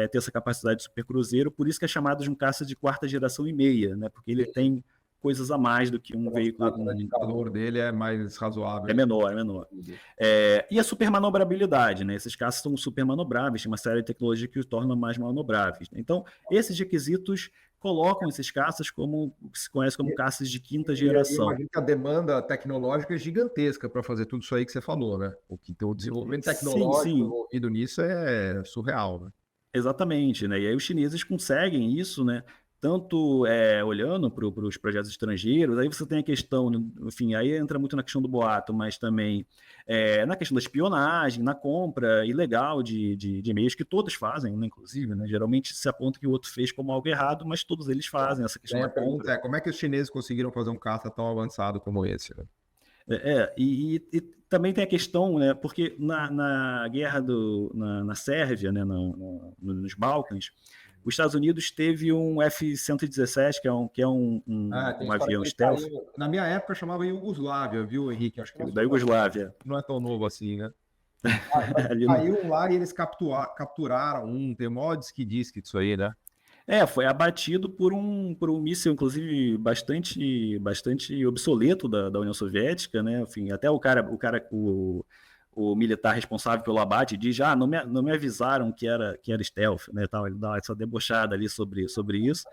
ter essa capacidade de supercruzeiro, por isso que é chamado de um caça de quarta geração e meia, né? Porque ele tem coisas a mais do que um veículo. O calor dele é mais razoável. É menor. E a supermanobrabilidade, né? Esses caças são super manobráveis, tem uma série de tecnologia que os torna mais manobráveis. Então, esses requisitos colocam esses caças como o que se conhece como caças de quinta geração. Eu imagino que a demanda tecnológica é gigantesca para fazer tudo isso aí que você falou, né? O desenvolvimento tecnológico envolvido nisso é surreal, né? Exatamente, né? E aí os chineses conseguem isso, né? Tanto olhando para os projetos estrangeiros, aí você tem a questão, enfim, aí entra muito na questão do boato, mas também na questão da espionagem, na compra ilegal de e-mails, que todos fazem, né, inclusive, né? Geralmente se aponta que o outro fez como algo errado, mas todos eles fazem essa questão da compra. Como é que os chineses conseguiram fazer um caça tão avançado como esse, né? E também tem a questão, né, porque na guerra na Sérvia, né, nos Balcãs, os Estados Unidos teve um F-117, que é um avião stealth. Na minha época chamava Iugoslávia, viu, Henrique? Acho que da Iugoslávia. Não é tão novo assim, né? ali no, Caiu lá e eles capturaram um, tem mods que diz que isso aí, né? foi abatido por um míssil, inclusive, bastante obsoleto da União Soviética, né? Enfim, até o militar responsável pelo abate diz, não me avisaram que era stealth, né, tal, ele dá essa debochada ali sobre isso.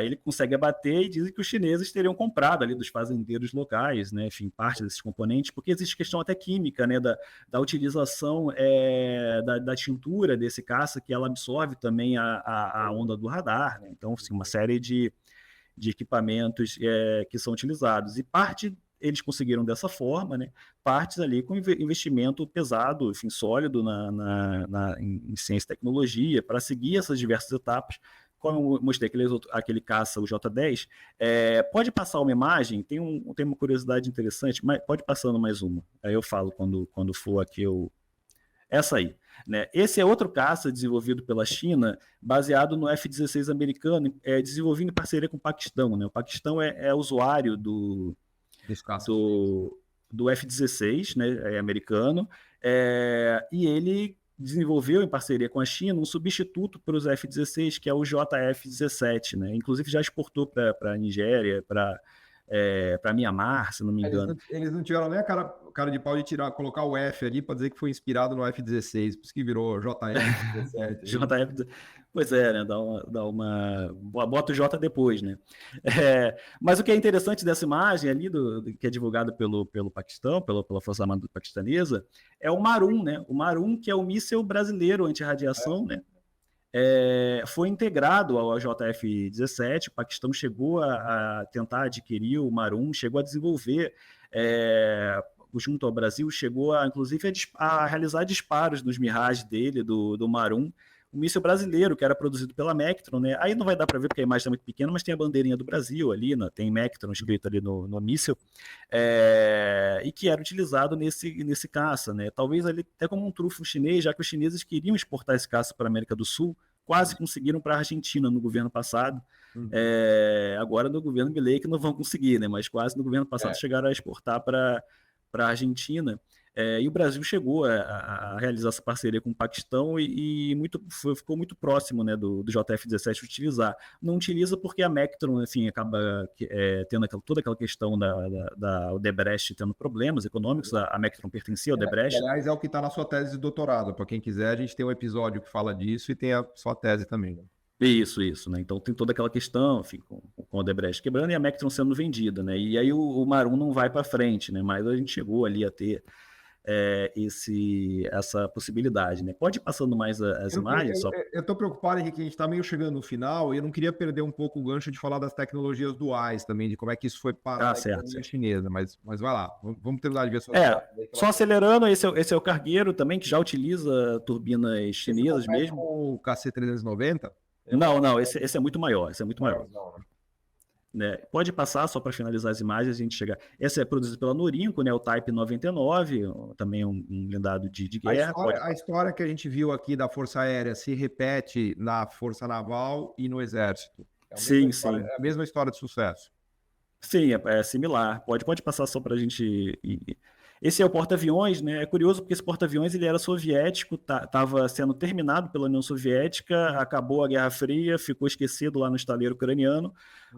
Ele consegue abater e dizem que os chineses teriam comprado ali dos fazendeiros locais, né, enfim, parte desses componentes, porque existe questão até química, né, da utilização da tintura desse caça, que ela absorve também a onda do radar, né? Então, assim, uma série de equipamentos que são utilizados. E parte eles conseguiram dessa forma, né? Partes ali com investimento pesado, enfim, sólido em ciência e tecnologia, para seguir essas diversas etapas. Como eu mostrei aquele caça, o J-10, pode passar uma imagem, tem uma curiosidade interessante, mas pode passando mais uma. Aí eu falo quando for aqui essa aí. Né? Esse é outro caça desenvolvido pela China, baseado no F-16 americano, desenvolvido em parceria com o Paquistão. Né? O Paquistão é usuário do F-16, né, americano, e ele desenvolveu em parceria com a China um substituto para os F-16, que é o JF-17, né? Inclusive já exportou para a Nigéria, para Mianmar, se não me engano. Eles não tiveram nem a cara de pau de colocar o F ali para dizer que foi inspirado no F-16, por isso que virou JF-17. JF, pois é, né? Bota o J depois, né? Mas o que é interessante dessa imagem ali, que é divulgada pelo Paquistão, pela Força Armada Paquistanesa, é o Marum, né? O Marum, que é o míssil brasileiro anti-radiação, né? Foi integrado ao JF-17, o Paquistão chegou a tentar adquirir o Marum, chegou a desenvolver, junto ao Brasil, chegou inclusive a realizar disparos nos Mirage dele, do Marum, um míssil brasileiro que era produzido pela Mectron, né? Aí não vai dar para ver porque a imagem está muito pequena, mas tem a bandeirinha do Brasil ali, né? Tem Mectron escrito ali no míssil, e que era utilizado nesse caça, né? Talvez ali até como um trunfo chinês, já que os chineses queriam exportar esse caça para a América do Sul, quase conseguiram para a Argentina no governo passado. Agora no governo Milei que não vão conseguir, né? Mas quase no governo passado chegaram a exportar para a Argentina. E o Brasil chegou a realizar essa parceria com o Paquistão e ficou muito próximo, né, do JF-17 utilizar. Não utiliza porque a Mectron, enfim, acaba tendo toda aquela questão da Odebrecht tendo problemas econômicos. A Mectron pertencia ao Odebrecht. Aliás, é o que está na sua tese de doutorado. Para quem quiser, a gente tem um episódio que fala disso e tem a sua tese também. Né? Isso, né? Então tem toda aquela questão, enfim, com o Odebrecht quebrando e a Mectron sendo vendida, né? E aí o Marum não vai para frente, né? Mas a gente chegou ali a ter essa possibilidade, né? Pode ir passando mais as imagens? Eu estou preocupado, Henrique, a gente está meio chegando no final e eu não queria perder um pouco o gancho de falar das tecnologias duais também, de como é que isso foi parar na economia chinesa, mas vai lá, vamos terminar de ver sua só acelerando, esse é o cargueiro também, que já utiliza turbinas chinesas mesmo. O KC-390? Não, esse é muito maior, Né? Pode passar só para finalizar as imagens, a gente chegar. Essa é produzida pela Norinco, né? O Type 99, também um blindado de guerra. A história que a gente viu aqui da Força Aérea se repete na Força Naval e no Exército. Sim. É a mesma história de sucesso. Sim, é similar. Pode passar só para a gente. Esse é o porta-aviões, né? É curioso porque esse porta-aviões ele era soviético, estava sendo terminado pela União Soviética, acabou a Guerra Fria, ficou esquecido lá no estaleiro ucraniano.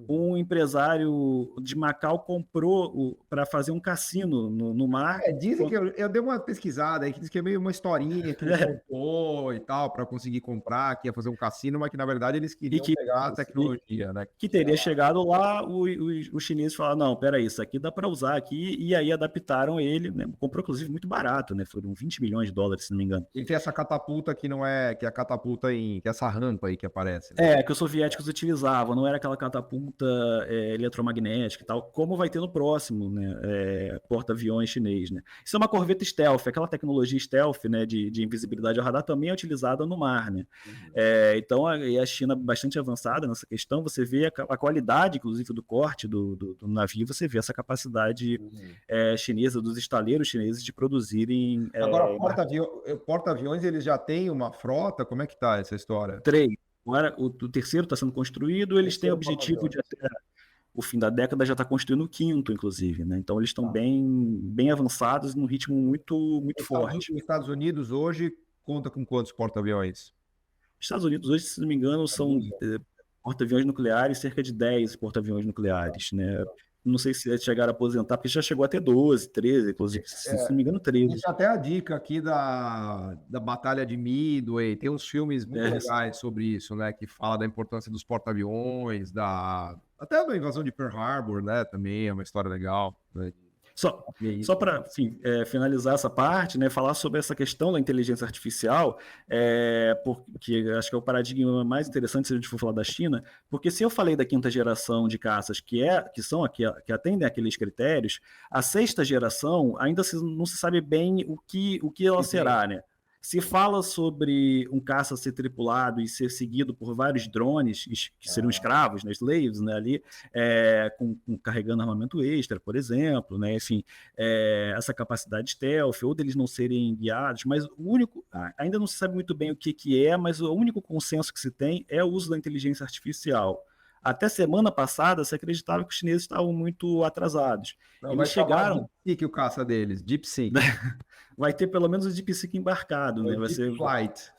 Um empresário de Macau comprou para fazer um cassino no mar. Dizem que eu dei uma pesquisada aí, que diz que é meio uma historinha que ele contou e tal, para conseguir comprar, que ia fazer um cassino, mas que na verdade eles queriam pegar a tecnologia, né? Que teria chegado lá, os chineses falaram, não, peraí, isso aqui dá para usar aqui, e aí adaptaram ele, né? Comprou inclusive muito barato, né? Foram 20 milhões de dólares, se não me engano. E tem essa catapulta que não é, que é a catapulta que é essa rampa aí que aparece. Né? Que os soviéticos utilizavam, não era aquela catapulta eletromagnética e tal, como vai ter no próximo, né? Porta-aviões chinês, né? Isso é uma corveta stealth, aquela tecnologia stealth, né? De invisibilidade ao radar também é utilizada no mar, né? Então a China bastante avançada nessa questão, você vê a qualidade, inclusive, do corte do navio, você vê essa capacidade chinesa, dos estaleiros chineses de produzirem... Agora, porta-aviões, eles já têm uma frota? Como é que tá essa história? 3. Agora, o terceiro está sendo construído, eles têm o objetivo de o fim da década já está construindo o quinto, inclusive, né? Então eles estão bem avançados num ritmo muito forte. Os Estados Unidos hoje conta com quantos porta-aviões? Estados Unidos hoje, se não me engano, são porta-aviões nucleares, cerca de 10 porta-aviões nucleares, né? Não sei se chegaram a aposentar, porque já chegou a ter 12, 13, inclusive, se não me engano, 13. Deixa até a dica aqui da Batalha de Midway, tem uns filmes muito legais sobre isso, né? Que fala da importância dos porta-aviões, até da invasão de Pearl Harbor, né? Também é uma história legal, né? Só para finalizar essa parte, né, falar sobre essa questão da inteligência artificial, porque acho que é o paradigma mais interessante se a gente for falar da China, porque se eu falei da quinta geração de caças que atendem aqueles critérios, a sexta geração ainda não se sabe bem o que ela será, né? Se fala sobre um caça ser tripulado e ser seguido por vários drones, que seriam escravos, né, slaves, né, ali, carregando armamento extra, por exemplo, né, enfim, essa capacidade stealth, ou deles não serem guiados, mas ainda não se sabe muito bem o que é, mas o único consenso que se tem é o uso da inteligência artificial. Até semana passada, se acreditava que os chineses estavam muito atrasados. Eles chegaram... DeepSeek, o caça deles, DeepSeek. Vai ter pelo menos o DeepSeek embarcado, né? Vai ser Flight.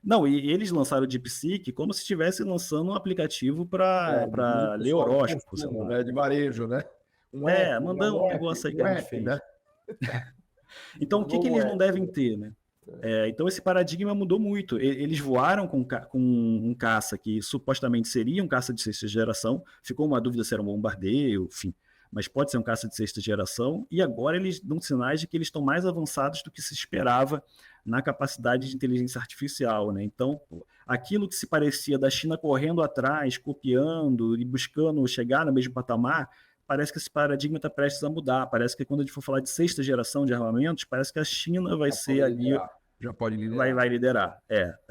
Não, e eles lançaram o DeepSeek como se estivesse lançando um aplicativo para ler horóscopo, né? De varejo, né? Mandando um negócio aí que a gente fez. Né? Então, o que eles não devem ter, né? Então, esse paradigma mudou muito. Eles voaram com um caça que supostamente seria um caça de sexta geração. Ficou uma dúvida se era um bombardeio, enfim. Mas pode ser um caça de sexta geração. E agora eles dão sinais de que eles estão mais avançados do que se esperava na capacidade de inteligência artificial, né? Então, aquilo que se parecia da China correndo atrás, copiando e buscando chegar no mesmo patamar, parece que esse paradigma está prestes a mudar. Parece que quando a gente for falar de sexta geração de armamentos, parece que a China vai ser ali... Já pode liderar. Vai liderar.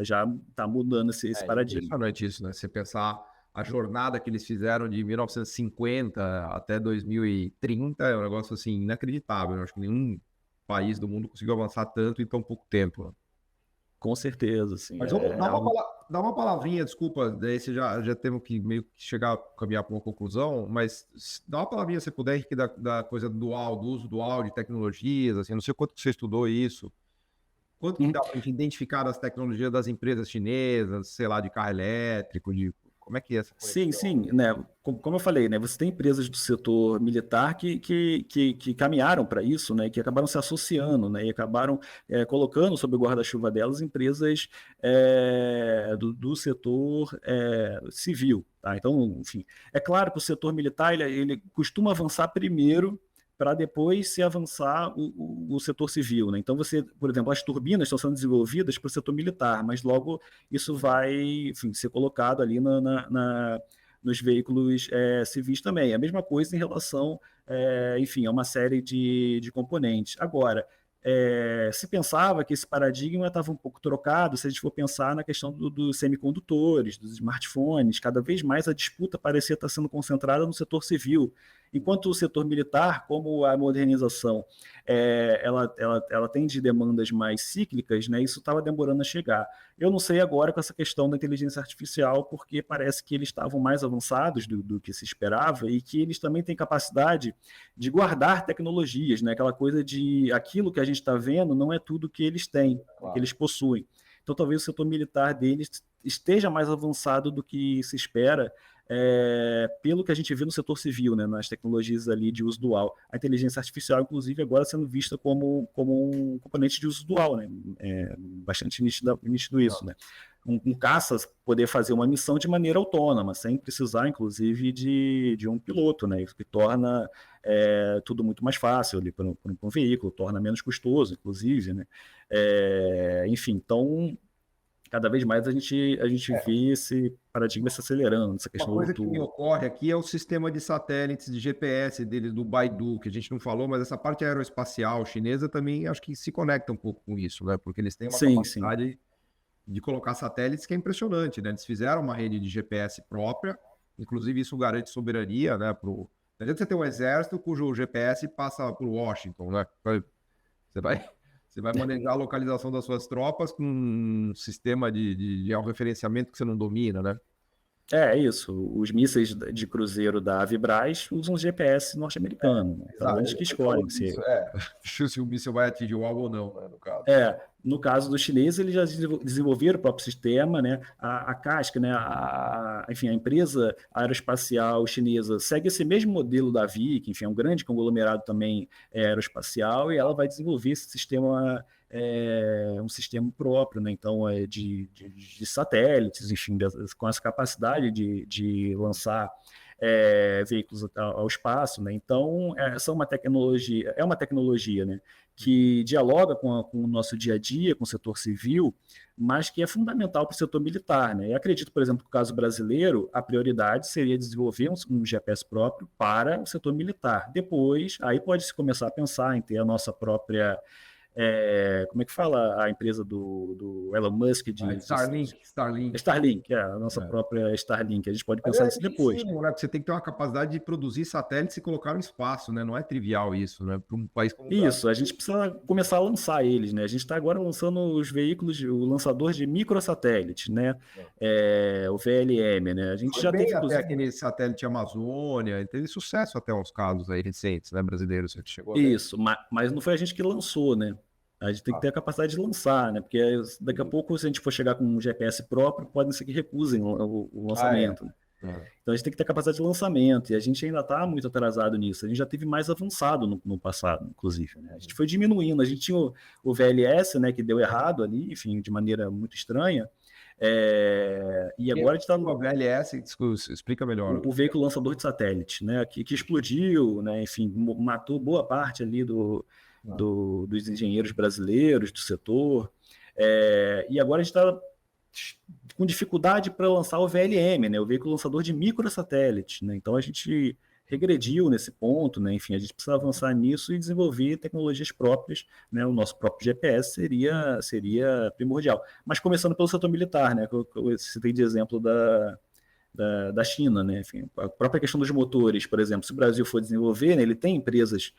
Já está mudando esse paradigma. É impressionante isso, né? Você pensar a jornada que eles fizeram de 1950 até 2030 é um negócio assim inacreditável. Eu acho que nenhum país do mundo conseguiu avançar tanto em tão pouco tempo. Né? Com certeza, sim. Mas vamos dar uma palavrinha, desculpa, daí você já temos que meio que caminhar para uma conclusão, mas dá uma palavrinha, se puder, Henrique, da coisa dual, do uso dual de tecnologias, assim, não sei quanto você estudou isso. Quanto que dá para a gente identificar as tecnologias das empresas chinesas, sei lá, de carro elétrico, como é que é essa coisa? Sim, né? Como eu falei, né? Você tem empresas do setor militar que caminharam para isso, né? Que acabaram se associando, né? E acabaram colocando sob o guarda-chuva delas empresas do setor civil, tá? Então, enfim, é claro que o setor militar ele costuma avançar primeiro para depois se avançar o setor civil, né? Então você, por exemplo, as turbinas estão sendo desenvolvidas para o setor militar, mas logo isso vai, enfim, ser colocado ali nos veículos civis também. A mesma coisa em relação, enfim, a uma série de componentes. Agora, se pensava que esse paradigma estava um pouco trocado, se a gente for pensar na questão dos semicondutores, dos smartphones, cada vez mais a disputa parecia estar sendo concentrada no setor civil, enquanto o setor militar, como a modernização, ela tem de demandas mais cíclicas, né, isso estava demorando a chegar. Eu não sei agora com essa questão da inteligência artificial, porque parece que eles estavam mais avançados do que se esperava e que eles também têm capacidade de guardar tecnologias, né, aquela coisa de aquilo que a gente está vendo não é tudo que eles têm, que eles possuem. Então talvez o setor militar deles esteja mais avançado do que se espera, pelo que a gente vê no setor civil, né, nas tecnologias ali de uso dual. A inteligência artificial, inclusive, agora sendo vista como um componente de uso dual, né? Bastante nítido isso, né? Um caça poder fazer uma missão de maneira autônoma, sem precisar, inclusive, de um piloto, né? Isso que torna tudo muito mais fácil ali para um veículo, torna menos custoso, inclusive, né? Enfim, então... Cada vez mais a gente vê esse paradigma se acelerando, essa questão. Uma coisa que me ocorre aqui é o sistema de satélites de GPS deles, do Baidu, que a gente não falou, mas essa parte aeroespacial chinesa também acho que se conecta um pouco com isso, né? Porque eles têm uma capacidade de colocar satélites que é impressionante, né? Eles fizeram uma rede de GPS própria, inclusive isso garante soberania, né? Não adianta você ter um exército cujo GPS passa por Washington, né? Você vai manejar a localização das suas tropas com um sistema de georreferenciamento que você não domina, né? É isso. Os mísseis de cruzeiro da Avibraz usam GPS norte-americano, né? Então Exato, eles que ele falou escolhem disso, se se o míssil vai atingir o alvo ou não, né, no caso. no caso dos chineses, eles já desenvolveram o próprio sistema, né? A CASC, né? Enfim, a empresa aeroespacial chinesa segue esse mesmo modelo da Vic, enfim, é um grande conglomerado também aeroespacial, e ela vai desenvolver esse sistema, um sistema próprio, né? Então, de satélites, enfim, com essa capacidade de lançar veículos ao espaço, né? Então, é uma tecnologia, né? Que dialoga com o nosso dia a dia, com o setor civil, mas que é fundamental para o setor militar, né? Eu acredito, por exemplo, que no caso brasileiro, a prioridade seria desenvolver um GPS próprio para o setor militar. Depois, aí pode-se começar a pensar em ter a nossa própria, como é que fala a empresa do Elon Musk Starlink. Starlink, a nossa É. própria Starlink. A gente pode Mas pensar é nisso depois. dificílimo, né? Porque você tem que ter uma capacidade de produzir satélites e colocar no espaço, né? Não é trivial isso, né? Para um país como o Brasil. Isso, a gente precisa começar a lançar eles, né? A gente está agora lançando os veículos, o lançador de microsatélites, né? O VLM, né? A gente Foi já bem teve, até inclusive, aquele satélite Amazônia, e teve sucesso até uns casos aí recentes, né? Brasileiros, você chegou a ver? isso, mas não foi a gente que lançou, né? A gente tem que ter a capacidade de lançar, né? Porque daqui a pouco, se a gente for chegar com um GPS próprio, podem ser que recusem o lançamento, né? Então a gente tem que ter capacidade de lançamento, e a gente ainda está muito atrasado nisso. A gente já teve mais avançado no passado, inclusive, né? A gente foi diminuindo. A gente tinha o VLS, né, que deu errado ali, enfim, de maneira muito estranha. E agora a gente está O VLS, explica melhor. o veículo lançador de satélite, né, que explodiu, né, enfim, matou boa parte ali dos engenheiros brasileiros do setor. E agora a gente está com dificuldade para lançar o VLM, né, o veículo lançador de microsatélite, né? Então a gente regrediu nesse ponto, né? Enfim, a gente precisa avançar nisso e desenvolver tecnologias próprias, né? O nosso próprio GPS seria primordial. Mas começando pelo setor militar, né? Que eu citei de exemplo da China, né? Enfim, a própria questão dos motores, por exemplo, se o Brasil for desenvolver, né, ele tem empresas,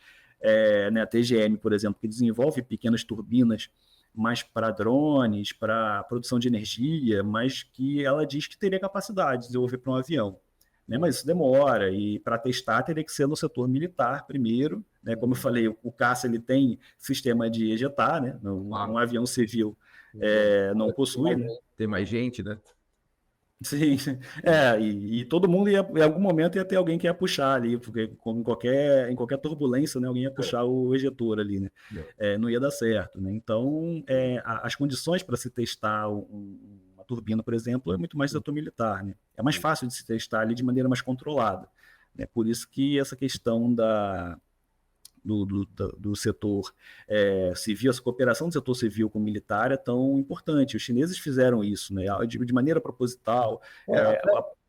né, a TGM, por exemplo, que desenvolve pequenas turbinas mais para drones, para produção de energia, mas que ela diz que teria capacidade de desenvolver para um avião. Né? Mas isso demora, e para testar teria que ser no setor militar primeiro. Né? Como eu falei, o caça ele tem sistema de ejetar, né? Um avião civil não possui. Né? Tem mais gente, né? Sim, e todo mundo em algum momento ia ter alguém que ia puxar ali, porque como em qualquer turbulência, né, alguém ia puxar o ejetor ali, né? Não ia dar certo, né? Então, as condições para se testar uma turbina, por exemplo, é muito mais setor militar, né? É mais fácil de se testar ali de maneira mais controlada, né? Por isso que essa questão do setor civil, essa cooperação do setor civil com o militar é tão importante. Os chineses fizeram isso, né, de maneira proposital.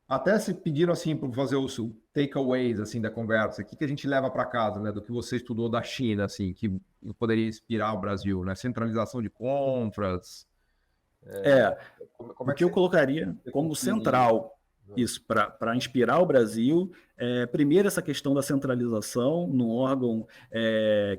Até se pediram assim para fazer os takeaways assim da conversa, o que a gente leva para casa, né, do que você estudou da China, assim, que poderia inspirar o Brasil, né? Centralização de compras. O que eu colocaria como central isso para inspirar o Brasil, primeiro essa questão da centralização num órgão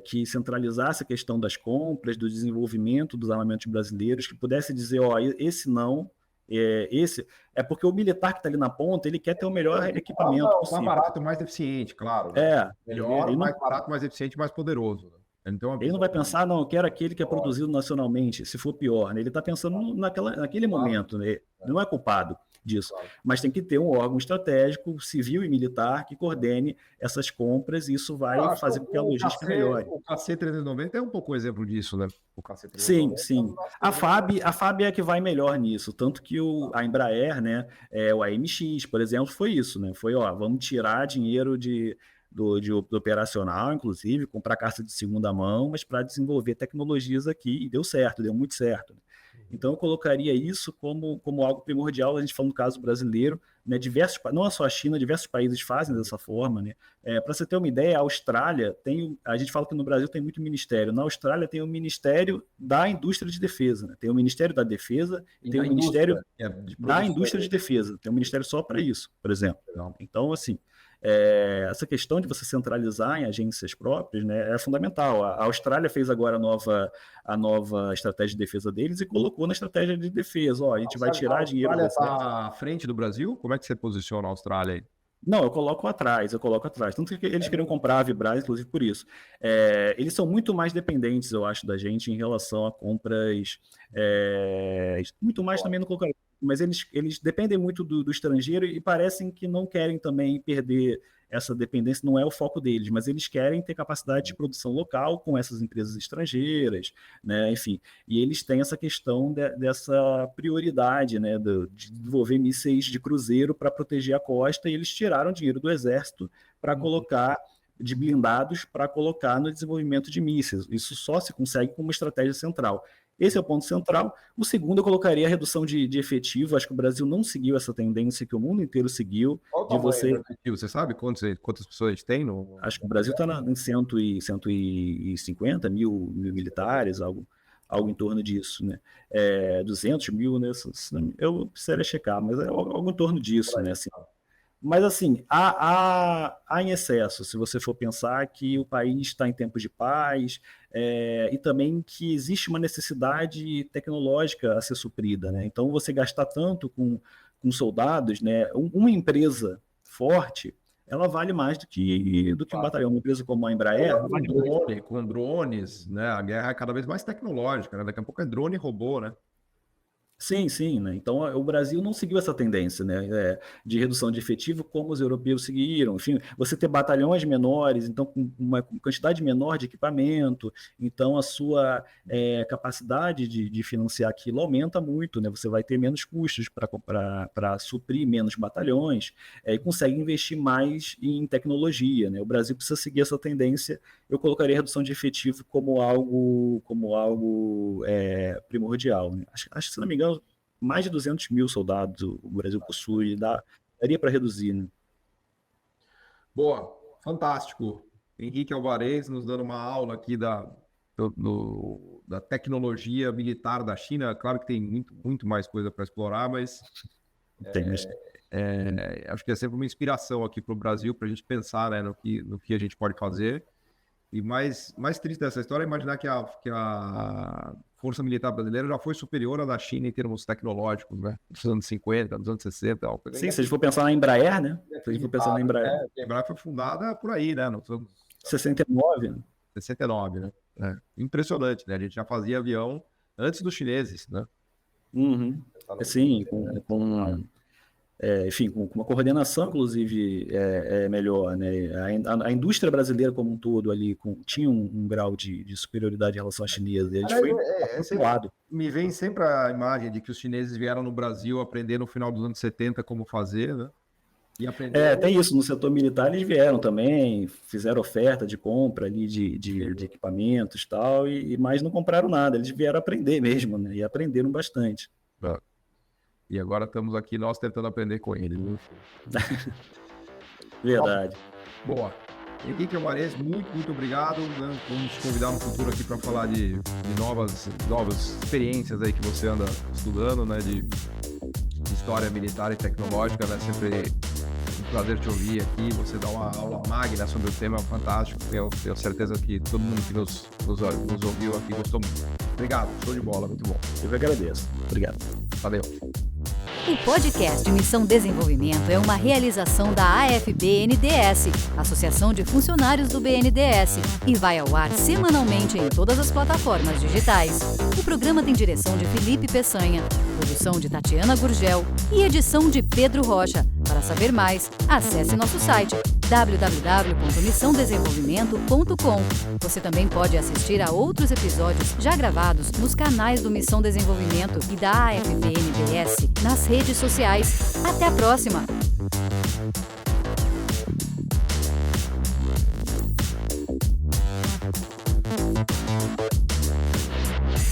que centralizasse a questão das compras, do desenvolvimento dos armamentos brasileiros, que pudesse dizer, esse não, esse é porque o militar que está ali na ponta, ele quer ter o melhor equipamento possível. Mais barato, mais eficiente, claro. Né? Melhor, mais barato, mais eficiente, mais poderoso. Né? Ele não vai pensar, não, eu quero aquele que é produzido nacionalmente, se for pior. Né? Ele está pensando naquele momento, né? Não é culpado disso. Mas tem que ter um órgão estratégico, civil e militar, que coordene essas compras, e isso vai fazer com que a logística melhore. O KC-390 é um pouco um exemplo disso, né? O KC-390. Sim. A FAB é a que vai melhor nisso, tanto que a Embraer, né, o AMX, por exemplo, foi isso, né? Foi, vamos tirar dinheiro do operacional, inclusive, comprar carta de segunda mão, mas para desenvolver tecnologias aqui, e deu certo, deu muito certo. Então, eu colocaria isso como algo primordial, a gente falando no caso brasileiro, né, não só a China, diversos países fazem dessa forma. Né? Para você ter uma ideia, a Austrália a gente fala que no Brasil tem muito ministério, na Austrália tem o Ministério da Indústria de Defesa, né? Tem o Ministério da Defesa e tem o Ministério da Indústria de Defesa, tem um ministério só para isso, por exemplo. Então, assim, essa questão de você centralizar em agências próprias, né, é fundamental. A Austrália fez agora a nova estratégia de defesa deles e colocou na estratégia de defesa, a gente vai tirar dinheiro... A Austrália está à frente do Brasil? Como é que você posiciona a Austrália aí? Não, eu coloco atrás. Tanto que eles queriam comprar a Vibraz, inclusive por isso. Eles são muito mais dependentes, eu acho, da gente em relação a compras. Muito mais também no colocar. Mas eles dependem muito do estrangeiro e parecem que não querem também perder essa dependência, não é o foco deles, mas eles querem ter capacidade de produção local com essas empresas estrangeiras, né? Enfim, e eles têm essa questão dessa prioridade, né, de desenvolver mísseis de cruzeiro para proteger a costa, e eles tiraram dinheiro do exército para colocar, de blindados, para colocar no desenvolvimento de mísseis. Isso só se consegue com uma estratégia central. Esse é o ponto central. O segundo, eu colocaria a redução de efetivo. Acho que o Brasil não seguiu essa tendência que o mundo inteiro seguiu. Qual você sabe quantas pessoas tem? Acho que o Brasil está em 150 mil militares, algo em torno disso, né? 200 mil, né? Eu precisaria checar, mas é algo em torno disso, né? Assim. Mas, assim, há em excesso, se você for pensar que o país está em tempos de paz, e também que existe uma necessidade tecnológica a ser suprida, né? Então, você gastar tanto com soldados, né? Uma empresa forte, ela vale mais do que um batalhão. Uma empresa como a Embraer... Com drones, né? A guerra é cada vez mais tecnológica, né? Daqui a pouco é drone e robô, né? Sim, né? Então o Brasil não seguiu essa tendência, né, de redução de efetivo como os europeus seguiram. Enfim, você ter batalhões menores, então com uma quantidade menor de equipamento, então a sua capacidade de financiar aquilo aumenta muito, né? Você vai ter menos custos para suprir menos batalhões, e consegue investir mais em tecnologia, né? O Brasil precisa seguir essa tendência. Eu colocaria a redução de efetivo como algo primordial, né? Acho que, se não me engano, mais de 200 mil soldados o Brasil possui, daria para reduzir, né? Boa, fantástico. Henrique Alvarez nos dando uma aula aqui da tecnologia militar da China. Claro que tem muito mais coisa para explorar, mas acho que é sempre uma inspiração aqui para o Brasil, para a gente pensar, né, no que a gente pode fazer. E mais triste dessa história é imaginar que a Força Militar Brasileira já foi superior à da China em termos tecnológicos, né? Nos anos 50, nos anos 60. Sim, se a gente for pensar na Embraer, né? Se a gente for pensar na Embraer. A Embraer foi fundada por aí, né? Nos anos 69, né? 69, né? Impressionante, né? A gente já fazia avião antes dos chineses, né? Uhum. Sim, enfim, com uma coordenação, inclusive, melhor, né? A indústria brasileira como um todo ali tinha um grau de superioridade em relação à chinesa, e a gente foi atropelado. Me vem sempre a imagem de que os chineses vieram no Brasil aprender no final dos anos 70 como fazer, né? E aprender... tem isso, no setor militar eles vieram também, fizeram oferta de compra ali de equipamentos e tal, mas não compraram nada, eles vieram aprender mesmo, né? E aprenderam bastante. E agora estamos aqui nós tentando aprender com ele. Verdade. Boa. Henrique Alvarez, muito obrigado, né? Vamos te convidar no futuro aqui para falar de novas experiências aí que você anda estudando, né? De história militar e tecnológica, né? Sempre um prazer te ouvir aqui. Você dá uma aula magna sobre o tema, fantástico. Tenho certeza que todo mundo que nos ouviu aqui gostou muito. Obrigado, show de bola, muito bom. Eu que agradeço. Obrigado. Valeu. O podcast Missão Desenvolvimento é uma realização da AFB-NDS, Associação de Funcionários do BNDES, e vai ao ar semanalmente em todas as plataformas digitais. O programa tem direção de Felipe Peçanha, produção de Tatiana Gurgel e edição de Pedro Rocha. Para saber mais, acesse nosso site www.missãodesenvolvimento.com. Você também pode assistir a outros episódios já gravados nos canais do Missão Desenvolvimento e da AFB-NDS nas redes sociais. Até a próxima!